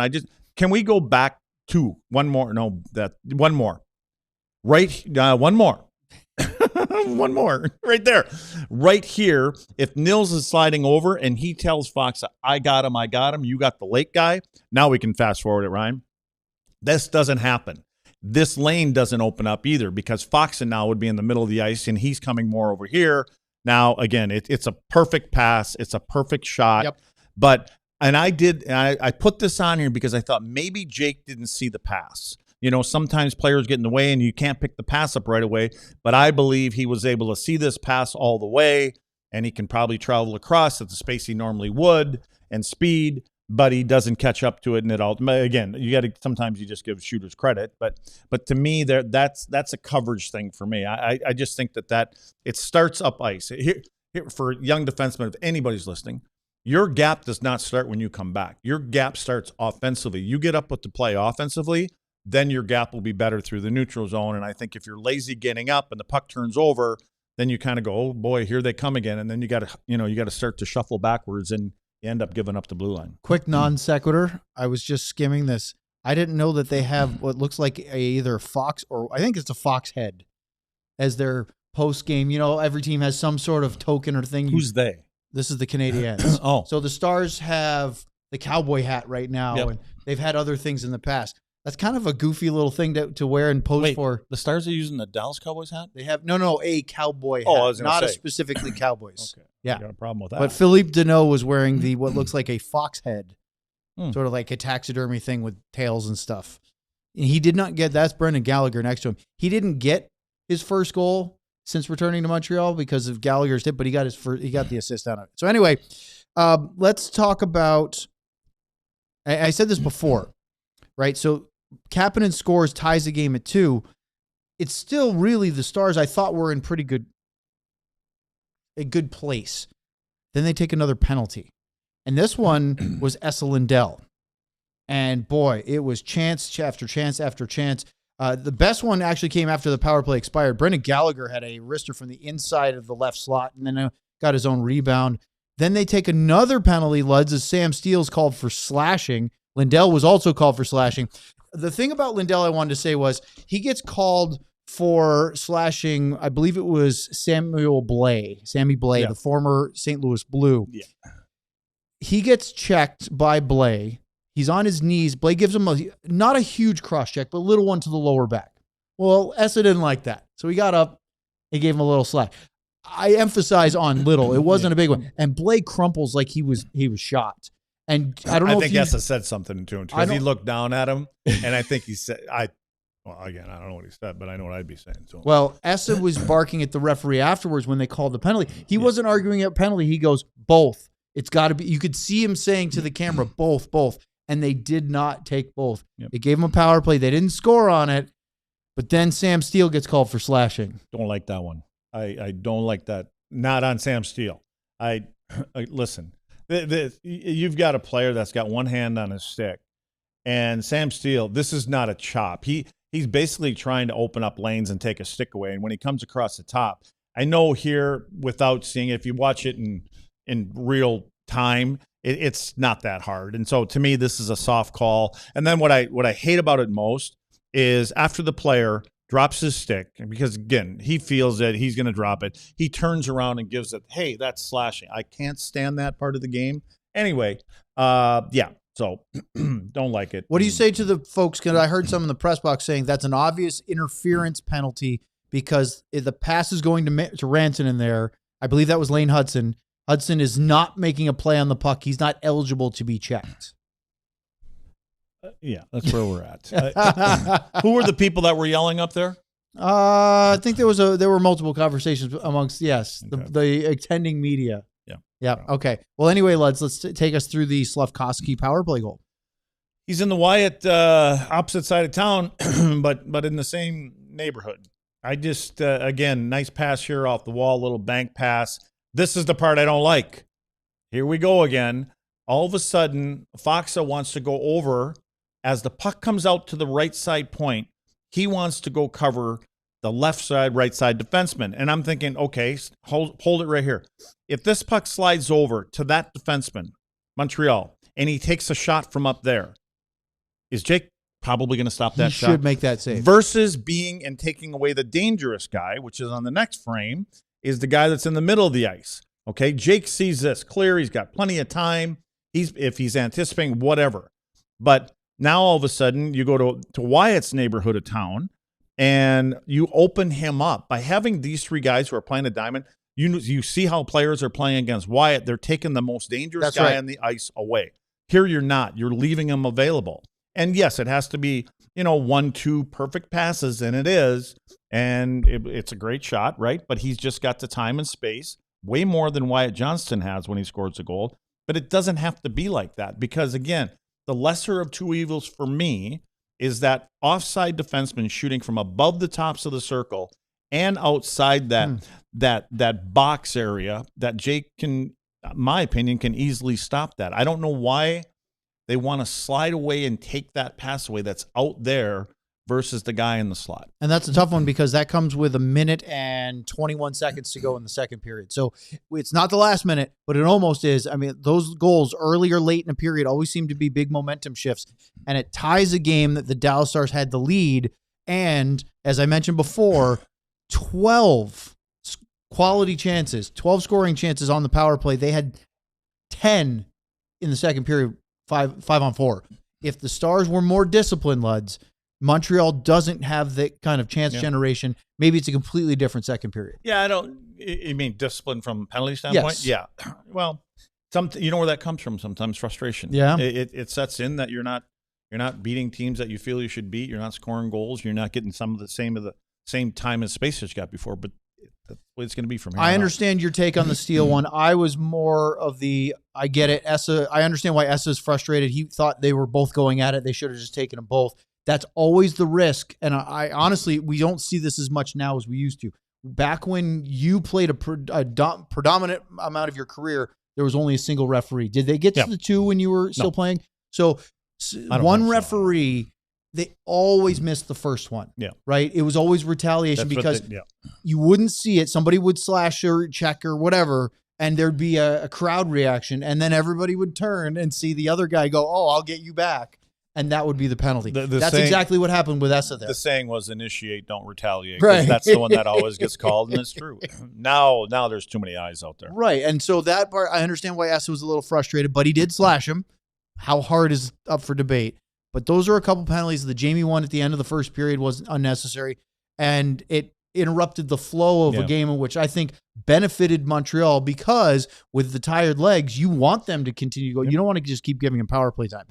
Can we go back to one more? No, one more. Right, one more. One more. Right there. Right here, if Nils is sliding over and he tells Faksa, I got him, you got the late guy. Now we can fast forward it, Ryan. This doesn't happen. This lane doesn't open up either because Faksa now would be in the middle of the ice and he's coming more over here. Now, again, it's a perfect pass. It's a perfect shot. Yep. But, I put this on here because I thought maybe Jake didn't see the pass. You know, sometimes players get in the way and you can't pick the pass up right away. But I believe he was able to see this pass all the way and he can probably travel across at the space he normally would and speed. But he doesn't catch up to it, and it all. Again, sometimes you just give shooters credit, but to me, that's a coverage thing for me. I just think that it starts up ice. Here for young defensemen, if anybody's listening, your gap does not start when you come back. Your gap starts offensively. You get up with the play offensively, then your gap will be better through the neutral zone. And I think if you're lazy getting up and the puck turns over, then you kind of go, oh boy, here they come again, and then you got to start to shuffle backwards and. You end up giving up the blue line. Quick non sequitur. I was just skimming this. I didn't know that they have what looks like either fox or I think it's a fox head as their post game. You know, every team has some sort of token or thing. Who's they? This is the Canadiens. Oh. So the Stars have the cowboy hat right now, Yep. and they've had other things in the past. That's kind of a goofy little thing to wear and pose for. The Stars are using the Dallas Cowboys hat? They have a cowboy hat, I was gonna not say. specifically Cowboys. Okay. Yeah. I got a problem with that. But Philippe Deneau was wearing what looks like a fox head, Hmm. sort of like a taxidermy thing with tails and stuff. And he did not get, that's Brendan Gallagher next to him. He didn't get his first goal since returning to Montreal because of Gallagher's hit, but he got the assist on it. So anyway, let's talk about, I said this before, right? So Kapanen scores, ties the game at 2. It's still really the Stars I thought were in a good place. Then they take another penalty. And this one was Esa Lindell. And boy, it was chance after chance after chance. The best one actually came after the power play expired. Brendan Gallagher had a wrister from the inside of the left slot and then got his own rebound. Then they take another penalty, Luds, as Sam Steele's called for slashing. Lindell was also called for slashing. The thing about Lindell I wanted to say was he gets called for slashing, I believe it was Sammy Blais, Yeah. the former St. Louis Blue. Yeah. He gets checked by Blais. He's on his knees. Blais gives him not a huge cross check, but a little one to the lower back. Well, Esa didn't like that. So he got up and gave him a little slack. I emphasize on little. It wasn't a big one. And Blais crumples like he was shot. And I don't know. I think Esa said something to him because he looked down at him, and I think he said, well, again, I don't know what he said, but I know what I'd be saying to him. Well, Esa was barking at the referee afterwards when they called the penalty. He wasn't arguing at penalty. He goes, both. It's got to be. You could see him saying to the camera, both. And they did not take both. Yep. They gave him a power play. They didn't score on it. But then Sam Steele gets called for slashing. Don't like that one. I don't like that. Not on Sam Steele. Listen. You've got a player that's got one hand on his stick, and Sam Steele, this is not a chop. He's basically trying to open up lanes and take a stick away, and when he comes across the top, I know here without seeing it, if you watch it in real time, it's not that hard. And so to me, this is a soft call. And then what I hate about it most is after the player drops his stick, because again, he feels that he's going to drop it. He turns around and gives it, hey, that's slashing. I can't stand that part of the game. Anyway, yeah, so don't like it. What do you say to the folks? Because I heard some in the press box saying that's an obvious interference penalty because if the pass is going to Ranson in there. I believe that was Lane Hutson. Hutson is not making a play on the puck. He's not eligible to be checked. Yeah, that's where we're at. Who were the people that were yelling up there? I think there were multiple conversations amongst the attending media. Yeah. Okay. Well, anyway, let's take us through the Slafkovský power play goal. He's in the Wyatt opposite side of town, but in the same neighborhood. I just again, nice pass here off the wall, little bank pass. This is the part I don't like. Here we go again. All of a sudden, Faksa wants to go over as the puck comes out to the right side point. He wants to go cover the left side, right side defenseman. And I'm thinking, okay, hold it right here. If this puck slides over to that defenseman, Montreal, and he takes a shot from up there, is Jake probably going to stop that shot? He should make that save. Versus being and taking away the dangerous guy, which is on the next frame, is the guy that's in the middle of the ice. Okay, Jake sees this clear. He's got plenty of time. If he's anticipating whatever. But now all of a sudden you go to Wyatt's neighborhood of town, and you open him up by having these three guys who are playing a diamond. You see how players are playing against Wyatt. They're taking the most dangerous guy on the ice away. Here you're not. You're leaving him available. And yes, it has to be, 1-2 perfect passes, and it is. And it's a great shot, right? But he's just got the time and space, way more than Wyatt Johnston has when he scores a goal. But it doesn't have to be like that because, again, the lesser of two evils for me is that offside defenseman shooting from above the tops of the circle and outside that box area that Jake can, my opinion, can easily stop that. I don't know why they want to slide away and take that pass away that's out there versus the guy in the slot. And that's a tough one because that comes with 1 minute and 21 seconds to go in the second period. So it's not the last minute, but it almost is. I mean, those goals early or late in a period always seem to be big momentum shifts, and it ties a game that the Dallas Stars had the lead. And as I mentioned before, 12 quality chances, 12 scoring chances on the power play. They had 10 in the second period, 5 on 4. If the Stars were more disciplined, Luds, Montreal doesn't have that kind of chance generation. Maybe it's a completely different second period. Yeah, you mean discipline from penalty standpoint? Yes. Yeah. Well, you know where that comes from sometimes, frustration. Yeah. It sets in that you're not beating teams that you feel you should beat. You're not scoring goals. You're not getting some of the same time and space that you got before, but that's what it's going to be from here. I understand your take on the Steele one. I was more of I get it. I understand why Essa's frustrated. He thought they were both going at it. They should have just taken them both. That's always the risk. And I honestly, we don't see this as much now as we used to. Back when you played a predominant amount of your career, there was only a single referee. Did they get to the two when you were still playing? So one referee, they always missed the first one. Yeah. Right? It was always retaliation because you wouldn't see it. Somebody would slash or check or whatever, and there'd be a crowd reaction, and then everybody would turn and see the other guy go, "Oh, I'll get you back." And that would be the penalty. That's exactly what happened with Essa there. The saying was initiate, don't retaliate. Right. That's the one that always gets called, and it's true. Now there's too many eyes out there. Right. And so that part, I understand why Essa was a little frustrated, but he did slash him. How hard is up for debate. But those are a couple penalties. The Jamie one at the end of the first period was unnecessary, and it interrupted the flow of a game in which I think benefited Montreal because with the tired legs, you want them to continue to go. You don't want to just keep giving them power play time.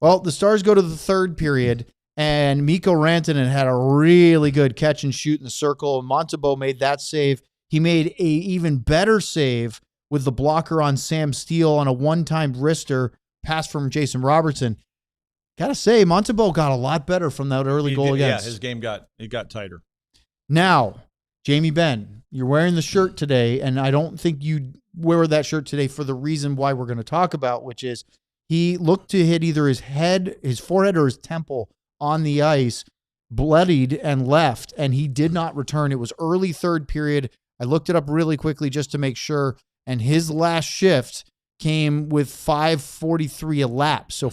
Well, the Stars go to the third period, and Mikko Rantanen had a really good catch and shoot in the circle. Montembeault made that save. He made a even better save with the blocker on Sam Steele on a one-time wrister pass from Jason Robertson. Got to say, Montembeault got a lot better from that early goal against. Yeah, his game got tighter. Now, Jamie Benn, you're wearing the shirt today, and I don't think you wear that shirt today for the reason why we're going to talk about, which is he looked to hit either his head, his forehead, or his temple on the ice, bloodied and left, and he did not return. It was early third period. I looked it up really quickly just to make sure, and his last shift came with 5:43 elapsed. So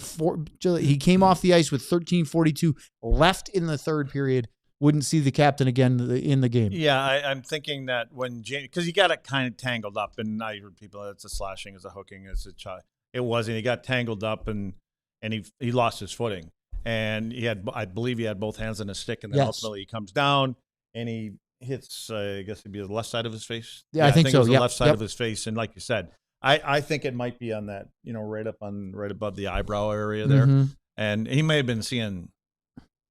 he came off the ice with 13:42 left in the third period. Wouldn't see the captain again in the game. Yeah, I'm thinking that when Jamie, because he got it kind of tangled up, and I heard people, it's a slashing, it's a hooking, it's a child. It wasn't. He got tangled up, and he lost his footing. And I believe he had both hands on his stick, and then ultimately he comes down and he hits, I guess it'd be the left side of his face. Yeah, I think so. It was the left side of his face, and like you said, I think it might be on that, right above the eyebrow area there. Mm-hmm. And he may have been seeing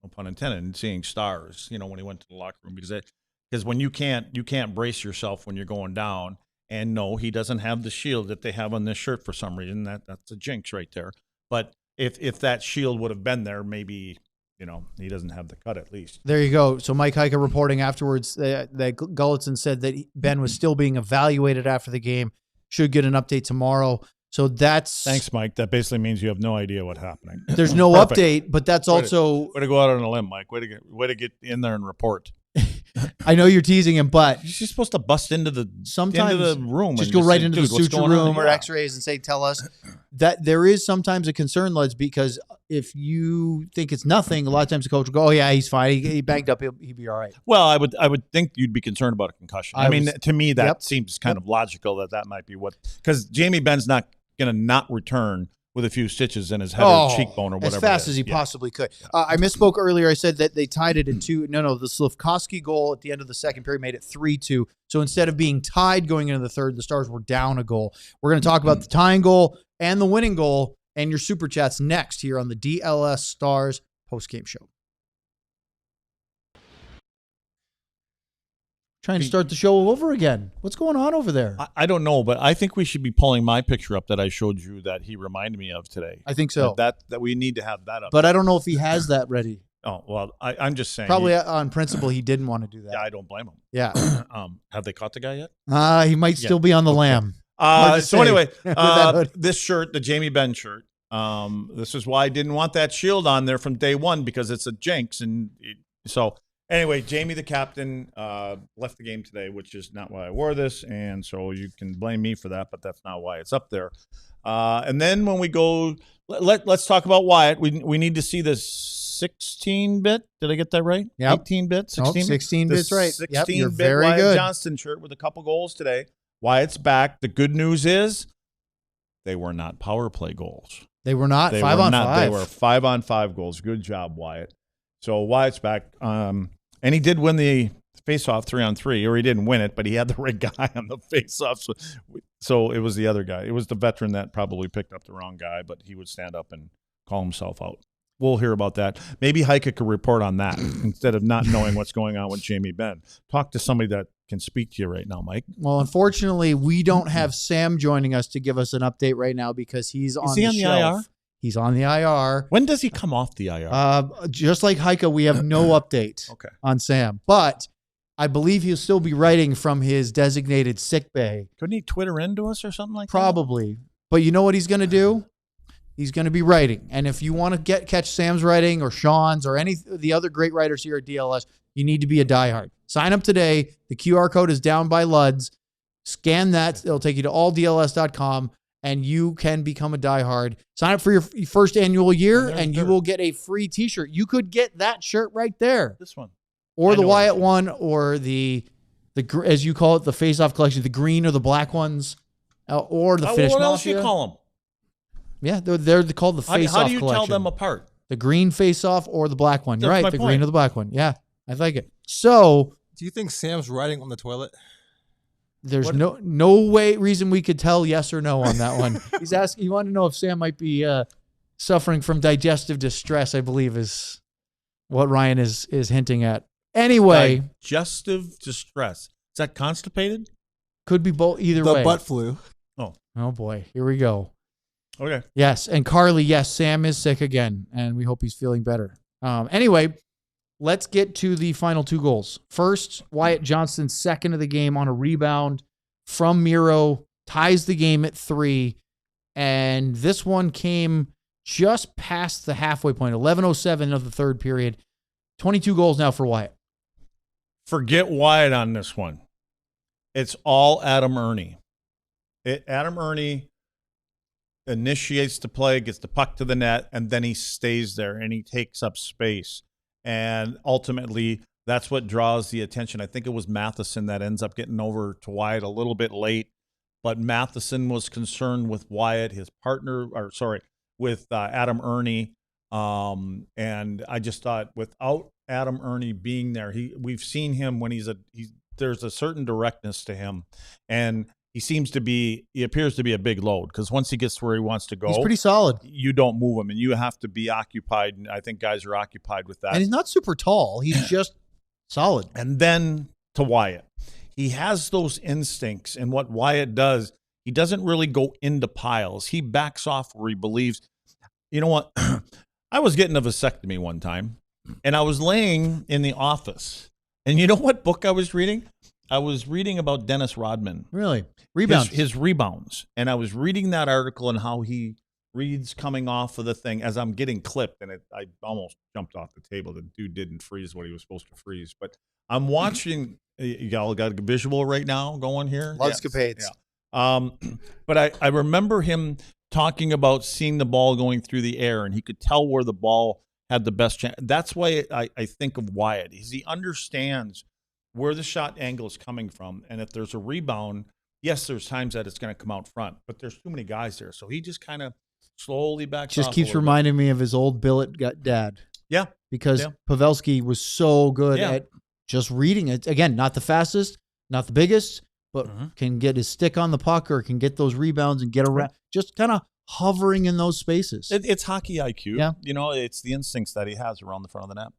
no pun intended, and seeing stars, when he went to the locker room, because when you can't brace yourself when you're going down. And no, he doesn't have the shield that they have on this shirt for some reason. That's a jinx right there. But if that shield would have been there, maybe, he doesn't have the cut at least. There you go. So Mike Heika reporting afterwards that Gulletson said that Benn was still being evaluated after the game. Should get an update tomorrow. So that's... Thanks, Mike. That basically means you have no idea what's happening. There's no update, but that's also... Way to go out on a limb, Mike. Way to get in there and report. I know you're teasing him, but you're just supposed to bust into the room. Just go right into the suture room or X-rays and say, "Tell us." That there is sometimes a concern, lads, because if you think it's nothing, a lot of times the coach will go, "Oh yeah, he's fine. He banged up. He'll be all right." Well, I would think you'd be concerned about a concussion. To me, that seems kind of logical that might be because Jamie Benn's not going to not return with a few stitches in his head or cheekbone or whatever. As fast as he possibly could. I misspoke earlier. I said that they tied it in 2. No, the Slafkovský goal at the end of the second period made it 3-2. So instead of being tied going into the third, the Stars were down a goal. We're going to talk about the tying goal and the winning goal and your Super Chats next here on the DLS Stars postgame show. Trying to start the show over again. What's going on over there? I don't know, but I think we should be pulling my picture up that I showed you that he reminded me of today. I think so. That we need to have that up. But I don't know if he has that ready. Oh, well, I'm just saying. Probably on principle he didn't want to do that. Yeah, I don't blame him. Yeah. Have they caught the guy yet? He might still be on the lam. So anyway, this shirt, the Jamie Benn shirt, this is why I didn't want that shield on there from day one, because it's a jinx. So anyway, Jamie, the captain, left the game today, which is not why I wore this. And so you can blame me for that, but that's not why it's up there. And then when we go, let's talk about Wyatt. We need to see this 16-bit. Did I get that right? Yeah. 18-bit? 16? 16-bit's right. 16-bit you're very Wyatt good. Johnston shirt with a couple goals today. Wyatt's back. The good news is they were not power play goals. They were not 5-on-5. They were 5-on-5 goals. Good job, Wyatt. So Wyatt's back. And he did win the face-off 3-on-3, or he didn't win it, but he had the right guy on the face-off. So it was the other guy. It was the veteran that probably picked up the wrong guy, but he would stand up and call himself out. We'll hear about that. Maybe Heika could report on that instead of not knowing what's going on with Jamie Benn. Talk to somebody that can speak to you right now, Mike. Well, unfortunately, we don't have Sam joining us to give us an update right now because he's on the shelf. IR? He's on the IR. When does he come off the IR? Just like Heika, we have no update on Sam. But I believe he'll still be writing from his designated sick bay. Couldn't he Twitter into us or something like that? Probably. But you know what he's going to do? He's going to be writing. And if you want to catch Sam's writing or Sean's or any of the other great writers here at DLS, you need to be a diehard. Sign up today. The QR code is down by Luds. Scan that. It'll take you to alldls.com, and you can become a diehard. Sign up for your first annual year, and you will get a free T-shirt. You could get that shirt right there. This one. Or the Wyatt one, or the as you call it, the face-off collection, the green or the black ones, or the Finnish Mafia. What else do you call them? Yeah, they're called the face-off collection. How do you tell them apart? The green face-off or the black one. You're That's right, the my green point. or the black one. Yeah, I like it. So, do you think Sam's writing on the toilet? There's no reason we could tell yes or no on that one. He's asking. He wanted to know if Sam might be suffering from digestive distress, I believe is what Ryan is hinting at. Anyway. Digestive distress. Is that constipated? Could be both. Either way. The butt flu. Oh boy. Here we go. Okay. Yes. And Carly, yes, Sam is sick again, and we hope he's feeling better. Anyway, let's get to the final 2 goals. First, Wyatt Johnston, second of the game on a rebound from Miro, ties the game at 3. And this one came just past the halfway point, 11:07 of the third period. 22 goals now for Wyatt. Forget Wyatt on this one. It's all Adam Ernie. Adam Ernie initiates the play, gets the puck to the net, and then he stays there and he takes up space. And ultimately, that's what draws the attention. I think it was Matheson that ends up getting over to Wyatt a little bit late, but Matheson was concerned with Wyatt, his partner, with Adam Ernie. And I just thought without Adam Ernie being there, we've seen him when there's a certain directness to him. And he appears to be a big load because once he gets to where he wants to go, He's pretty solid. You don't move him, and you have to be occupied. And I think guys are occupied with that. And he's not super tall. He's just solid. And then to Wyatt, he has those instincts, and what Wyatt does, he doesn't really go into piles. He backs off where he believes. You know what? I was getting a vasectomy one time, and I was laying in the office, and you know what book I was reading? I was reading about Dennis Rodman. Really? Rebounds. His rebounds. And I was reading that article and how he reads coming off of the thing as I'm getting clipped. And I almost jumped off the table. The dude didn't freeze what he was supposed to freeze. But I'm watching. Y'all got a visual right now going here? Lovescapades. Yeah. But I remember him talking about seeing the ball going through the air, and he could tell where the ball had the best chance. That's why I think of Wyatt. He understands where the shot angle is coming from, and if there's a rebound, yes, there's times that it's going to come out front, but there's too many guys there, so he just kind of slowly backs off. Just keeps reminding me of his old billet dad. Yeah, because Pavelski was so good at just reading it. Again, not the fastest, not the biggest, but can get his stick on the puck or can get those rebounds and get around, just kind of hovering in those spaces. It's hockey IQ. Yeah. You know, it's the instincts that he has around the front of the net.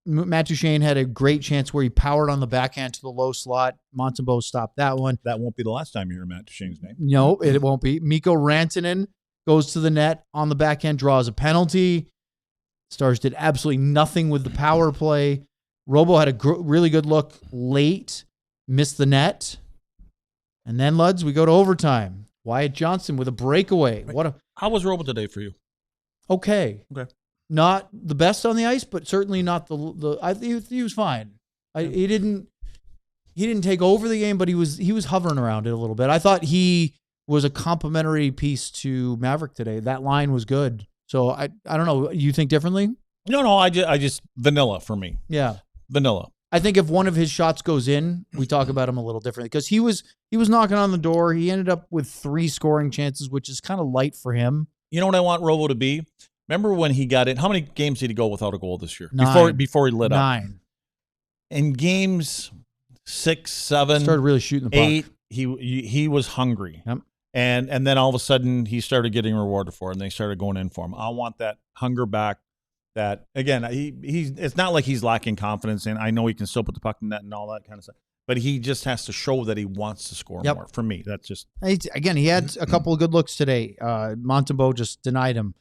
Matt Duchene had a great chance where he powered on the backhand to the low slot. Montembeault stopped that one. That won't be the last time you hear Matt Duchene's name. No, it won't be. Mikko Rantanen goes to the net on the backhand, draws a penalty. Stars did absolutely nothing with the power play. Robo had a really good look late, missed the net. And then, Luds, we go to overtime. Wyatt Johnston with a breakaway. How was Robo today for you? Okay. Okay. Not the best on the ice, but certainly not the. I think he was fine. He didn't take over the game, but he was hovering around it a little bit. I thought he was a complimentary piece to Mavrik today. That line was good. So I don't know. You think differently? No. I just vanilla for me. Yeah, vanilla. I think if one of his shots goes in, we talk about him a little differently because he was knocking on the door. He ended up with 3 scoring chances, which is kind of light for him. You know what I want Robo to be? Remember when he got in? How many games did he go without a goal this year? 9. Before he lit up? 9. In games 6, 7, started really shooting the 8, puck. He was hungry. Yep. And then all of a sudden he started getting rewarded for it, and they started going in for him. I want that hunger back. That again, it's not like he's lacking confidence, and I know he can still put the puck in net and all that kind of stuff. But he just has to show that he wants to score more. For me, that's just again. He had a couple of good looks today. Montembeault just denied him.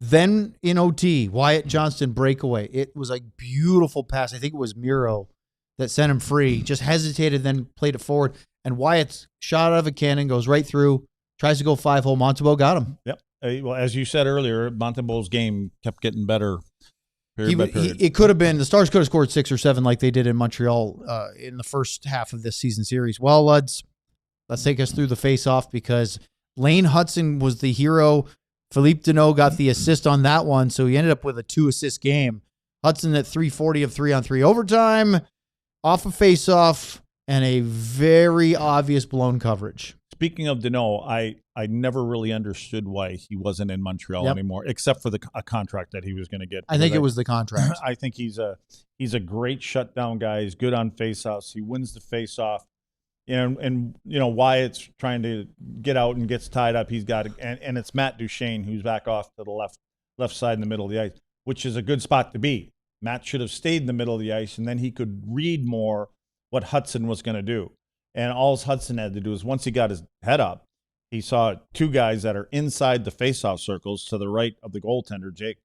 Then in OT, Wyatt Johnston breakaway. It was a beautiful pass. I think it was Miro that sent him free. Just hesitated, then played it forward. And Wyatt's shot out of a cannon, goes right through, tries to go 5-hole. Montembeault got him. Yep. Well, as you said earlier, Montembeault's game kept getting better. It could have been, the Stars could have scored 6 or 7 like they did in Montreal in the first half of this season series. Well, let's take us through the face-off because Lane Hutson was the hero. Philippe Deneau got the assist on that one, so he ended up with a 2-assist game. Hutson at 340 of 3-on-3 overtime, off a face-off, and a very obvious blown coverage. Speaking of Deneau, I never really understood why he wasn't in Montreal anymore, except for a contract that he was going to get. I think it was the contract. I think he's a great shutdown guy. He's good on faceoffs. He wins the faceoff. And you know, Wyatt's trying to get out and gets tied up. He's got and it's Matt Duchene who's back off to the left side in the middle of the ice, which is a good spot to be. Matt should have stayed in the middle of the ice, and then he could read more what Hutson was going to do. And all Hutson had to do is once he got his head up, he saw 2 guys that are inside the faceoff circles to the right of the goaltender, Jake.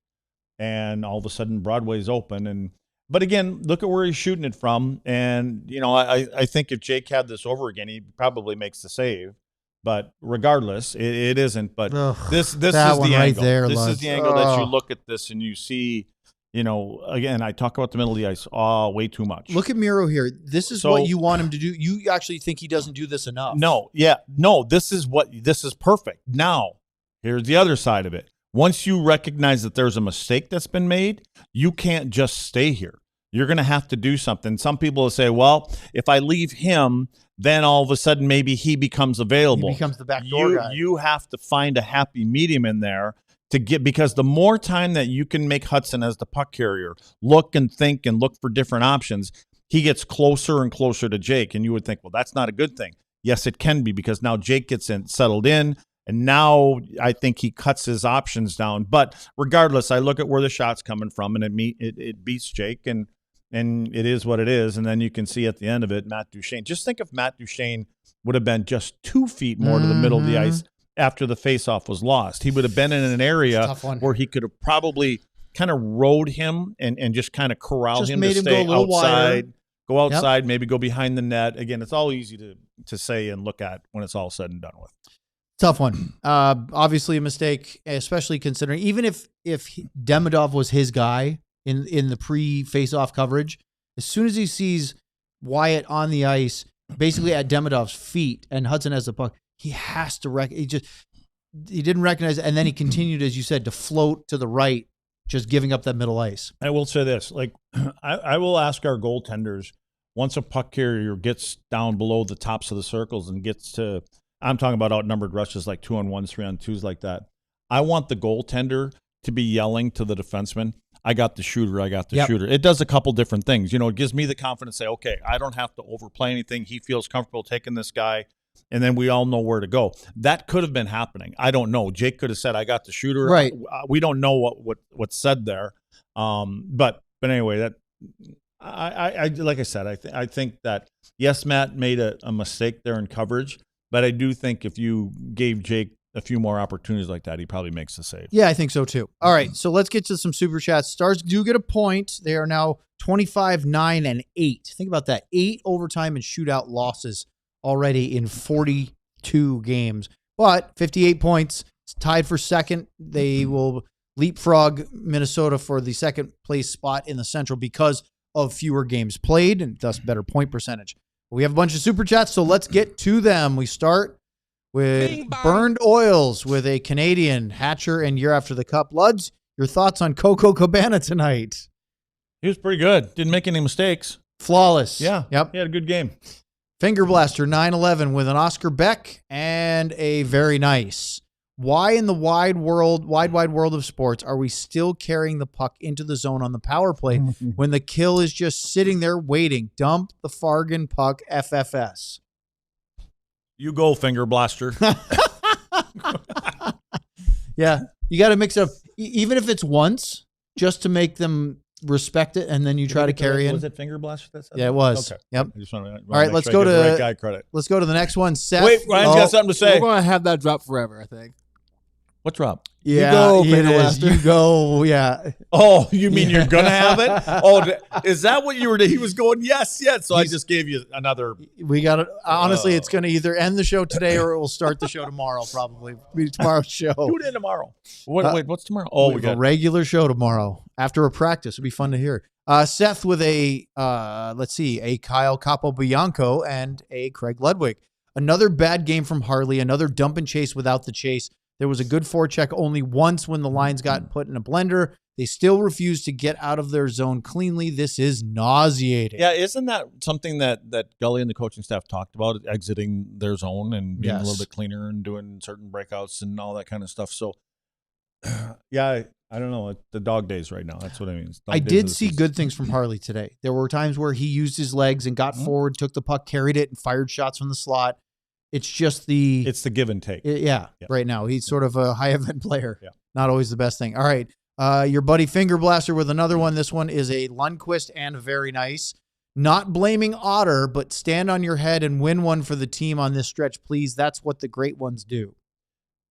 And all of a sudden, Broadway's open. But again, look at where he's shooting it from. And, you know, I think if Jake had this over again, he probably makes the save. But regardless, it isn't. But this is the angle. Right there, this is the angle that you look at this and you see. You know, again, I talk about the middle of the ice way too much. Look at Miro here. This is what you want him to do. You actually think he doesn't do this enough. No, this is perfect. Now, here's the other side of it. Once you recognize that there's a mistake that's been made, you can't just stay here. You're going to have to do something. Some people will say, well, if I leave him, then all of a sudden maybe he becomes available. He becomes the backdoor guy. You have to find a happy medium in there. Because the more time that you can make Hutson as the puck carrier look and think and look for different options, he gets closer and closer to Jake. And you would think, well, that's not a good thing. Yes, it can be, because now Jake gets settled in, and now I think he cuts his options down. But regardless, I look at where the shot's coming from, and it beats Jake, and it is what it is. And then you can see at the end of it, Matt Duchene. Just think if Matt Duchene would have been just 2 feet more to the middle of the ice after the faceoff was lost. He would have been in an area where he could have probably kind of rode him and just kind of corral him to stay outside. Go outside, maybe go behind the net. Again, it's all easy to say and look at when it's all said and done with. Tough one. Obviously a mistake, especially considering even if Demidov was his guy in the pre-face-off coverage, as soon as he sees Wyatt on the ice, basically at Demidov's feet, and Hutson has the puck, he has to he didn't recognize it, and then he continued, as you said, to float to the right, just giving up that middle ice. I will say this, like I will ask our goaltenders, once a puck carrier gets down below the tops of the circles and gets to, I'm talking about outnumbered rushes like 2-on-1s, 3-on-2s like that, I want the goaltender to be yelling to the defenseman, I got the shooter, I got the shooter. It does a couple different things. It gives me the confidence to say, okay, I don't have to overplay anything. He feels comfortable taking this guy, and then we all know where to go. That could have been happening. I don't know. Jake could have said, I got the shooter. Right. We don't know what's said there. But anyway, that I like I said, I think that, yes, Matt made a mistake there in coverage, but I do think if you gave Jake a few more opportunities like that, he probably makes the save. Yeah, I think so too. All right, so let's get to some super chats. Stars do get a point. They are now 25, 9, and 8. Think about that. 8 overtime and shootout losses already in 42 games. But 58 points. It's tied for second. They will leapfrog Minnesota for the second place spot in the Central because of fewer games played and thus better point percentage. We have a bunch of super chats, so let's get to them. We start with Burned Oils with a Canadian Hatcher and Year After the Cup. Luds, your thoughts on Coco Cabana tonight? He was pretty good. Didn't make any mistakes. Flawless. Yeah. Yep. He had a good game. Finger Blaster 911 with an Oscar Beck and a very nice. Why in the wide world of sports are we still carrying the puck into the zone on the power play when the kill is just sitting there waiting? Dump the Fargan puck, FFS. You go, Finger Blaster. Yeah, you got to mix it up, even if it's once, just to make them respect it, and then you try to carry in. Was it Finger Blaster that said Yeah, it was. Okay. Yep. I just want to All right, let's go to the right guy credit. Let's go to the next one. Seth. Wait, Ryan's got something to say. We're going to have that drop forever, I think. What's Rob? Yeah, go, it Finger is. Blaster. You go. Yeah. Oh, you mean you're gonna have it? Oh, is that what you were? He was going yes. So I just gave you another. We got it. Honestly, it's going to either end the show today or it will start the show tomorrow. Probably be tomorrow's show. Do it in tomorrow. Wait, what's tomorrow? Oh, we got a regular show tomorrow after a practice. It'll be fun to hear. Seth with a let's see, a Kyle Capobianco and a Craig Ludwig. Another bad game from Harley. Another dump and chase without the chase. There was a good forecheck only once when the lines got put in a blender. They still refuse to get out of their zone cleanly. This is nauseating. Yeah, isn't that something that Gully and the coaching staff talked about, exiting their zone and being a little bit cleaner and doing certain breakouts and all that kind of stuff? So, yeah, I don't know. The dog days right now. That's what I mean. I did see good things from Harley today. There were times where he used his legs and got forward, took the puck, carried it, and fired shots from the slot. It's just it's the give and take. Right now. He's sort of a high event player. Yeah. Not always the best thing. All right. Your buddy Finger Blaster with another one. This one is a Lundqvist and very nice. Not blaming Otter, but stand on your head and win one for the team on this stretch, please. That's what the great ones do.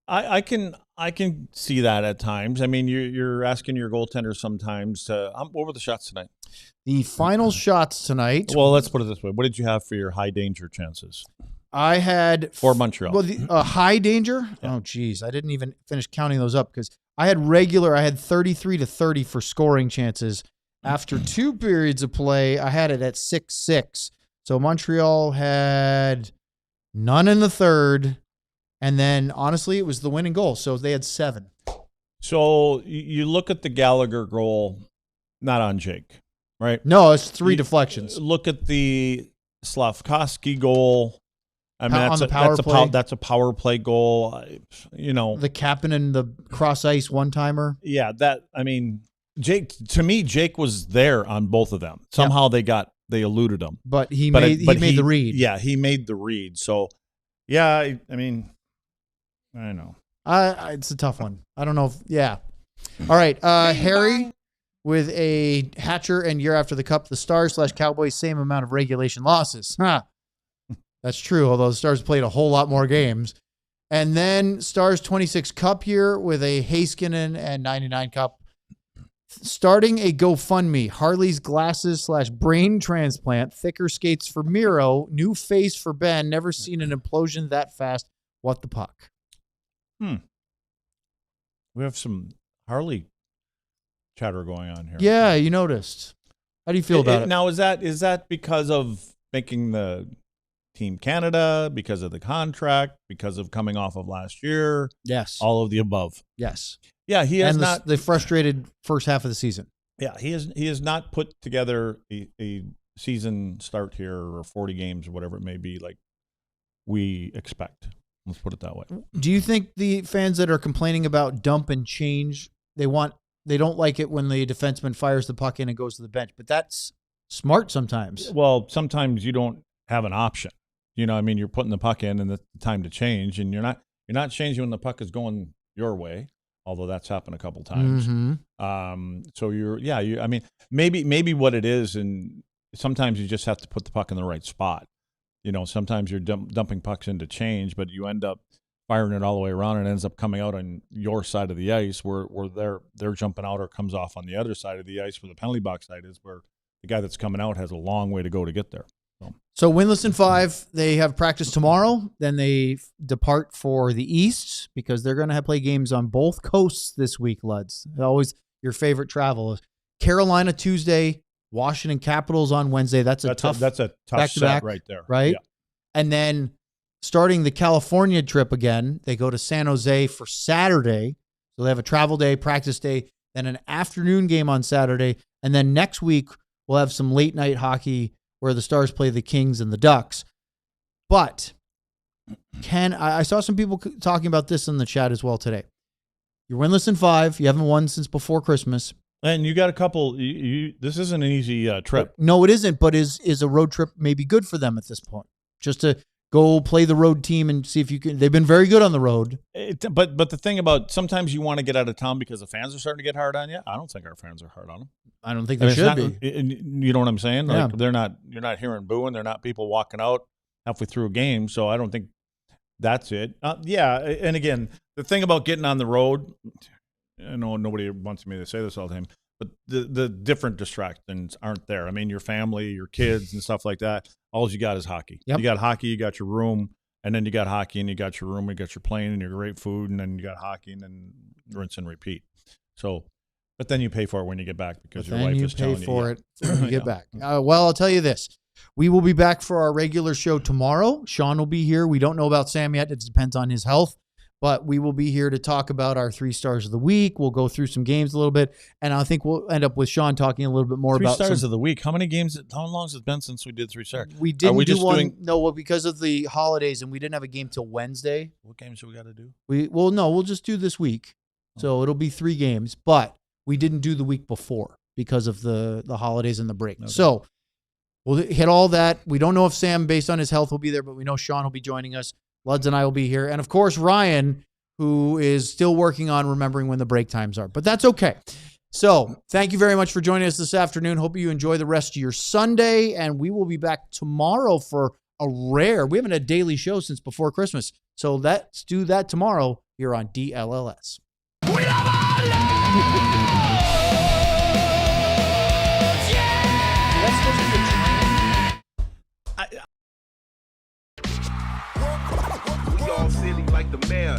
I can see that at times. I mean, you're asking your goaltender sometimes. What were the shots tonight? The final shots tonight. Well, let's put it this way. What did you have for your high danger chances? I had for Montreal. Well, high danger. Yeah. Oh, geez, I didn't even finish counting those up because I had 33-30 for scoring chances. After 2 periods of play, I had it at 6-6. So Montreal had none in the third, and then honestly, it was the winning goal. So they had 7. So you look at the Gallagher goal, not on Jake, right? No, it's 3 deflections. Look at the Slafkovský goal. I mean, that's a power play goal. The Kapanen and the cross ice one-timer. Yeah, Jake was there on both of them. Somehow they eluded him. But he made the read. Yeah, he made the read. So Yeah, I mean, I know. It's a tough one. I don't know if, yeah. All right. Harry with a Hatcher and year after the Cup, the Stars/Cowboys, same amount of regulation losses. Huh. That's true, although the Stars played a whole lot more games. And then Stars 26 Cup year with a Heiskanen and 99 Cup. Starting a GoFundMe, Harley's glasses/brain transplant, thicker skates for Miro, new face for Benn, never seen an implosion that fast. What the puck? We have some Harley chatter going on here. Yeah, you noticed. How do you feel about it? Now, is that because of making the Team Canada, because of the contract, because of coming off of last year? Yes. All of the above. Yes. Yeah, he has and not. The frustrated first half of the season. Yeah, he has not put together a season start here or 40 games or whatever it may be like we expect. Let's put it that way. Do you think the fans that are complaining about dump and change, they don't like it when the defenseman fires the puck in and goes to the bench, but that's smart sometimes. Well, sometimes you don't have an option. You know, I mean, you're putting the puck in and it's time to change, and you're not changing when the puck is going your way, although that's happened a couple times. Mm-hmm. So I mean, maybe what it is, and sometimes you just have to put the puck in the right spot. You know, sometimes you're dumping pucks into change, but you end up firing it all the way around and it ends up coming out on your side of the ice where they're jumping out or comes off on the other side of the ice where the penalty box side is, where the guy that's coming out has a long way to go to get there. So Winless in 5, they have practice tomorrow. Then they depart for the East because they're going to play games on both coasts this week, Luds. Always your favorite travel. Carolina Tuesday, Washington Capitals on Wednesday. That's a tough set right there. Right? Yeah. And then starting the California trip again, they go to San Jose for Saturday. So they have a travel day, practice day, then an afternoon game on Saturday. And then next week, we'll have some late night hockey where the Stars play the Kings and the Ducks. But I saw some people talking about this in the chat as well today. You're winless in 5. You haven't won since before Christmas. And you got a couple. This isn't an easy trip. No, it isn't. But is a road trip maybe good for them at this point? Just to go play the road team and see if you can. They've been very good on the road. But the thing about sometimes you want to get out of town because the fans are starting to get hard on you. I don't think our fans are hard on them. I don't think they should be. You know what I'm saying? Like, Yeah. they're not. You're not hearing booing. They're not people walking out halfway through a game. So I don't think that's it. Yeah. And again, the thing about getting on the road, I know nobody wants me to say this all the time, but the different distractions aren't there. I mean, your family, your kids, and stuff like that. All you got is hockey. Yep. You got hockey. You got your room. And then you got hockey, and you got your room, you got your plane, and your great food, and then you got hockey, and then rinse and repeat. So, but then you pay for it when you get back because your wife is telling you. Then you pay for it when you get back. Well, I'll tell you this. We will be back for our regular show tomorrow. Sean will be here. We don't know about Sam yet. It depends on his health. But we will be here to talk about our 3 stars of the week. We'll go through some games a little bit. And I think we'll end up with Sean talking a little bit more about 3 stars of the week. How many games? How long has it been since we did 3 stars? We didn't do one. Doing... No, well, because of the holidays, and we didn't have a game till Wednesday. What games do we got to do? We'll just do this week. So it'll be 3 games. But we didn't do the week before because of the holidays and the break. Okay. So we'll hit all that. We don't know if Sam, based on his health, will be there, but we know Sean will be joining us. Luds and I will be here. And, of course, Ryan, who is still working on remembering when the break times are. But that's okay. So thank you very much for joining us this afternoon. Hope you enjoy the rest of your Sunday. And we will be back tomorrow for we haven't had a daily show since before Christmas. So let's do that tomorrow here on DLLS. We love our We all silly like the mayor.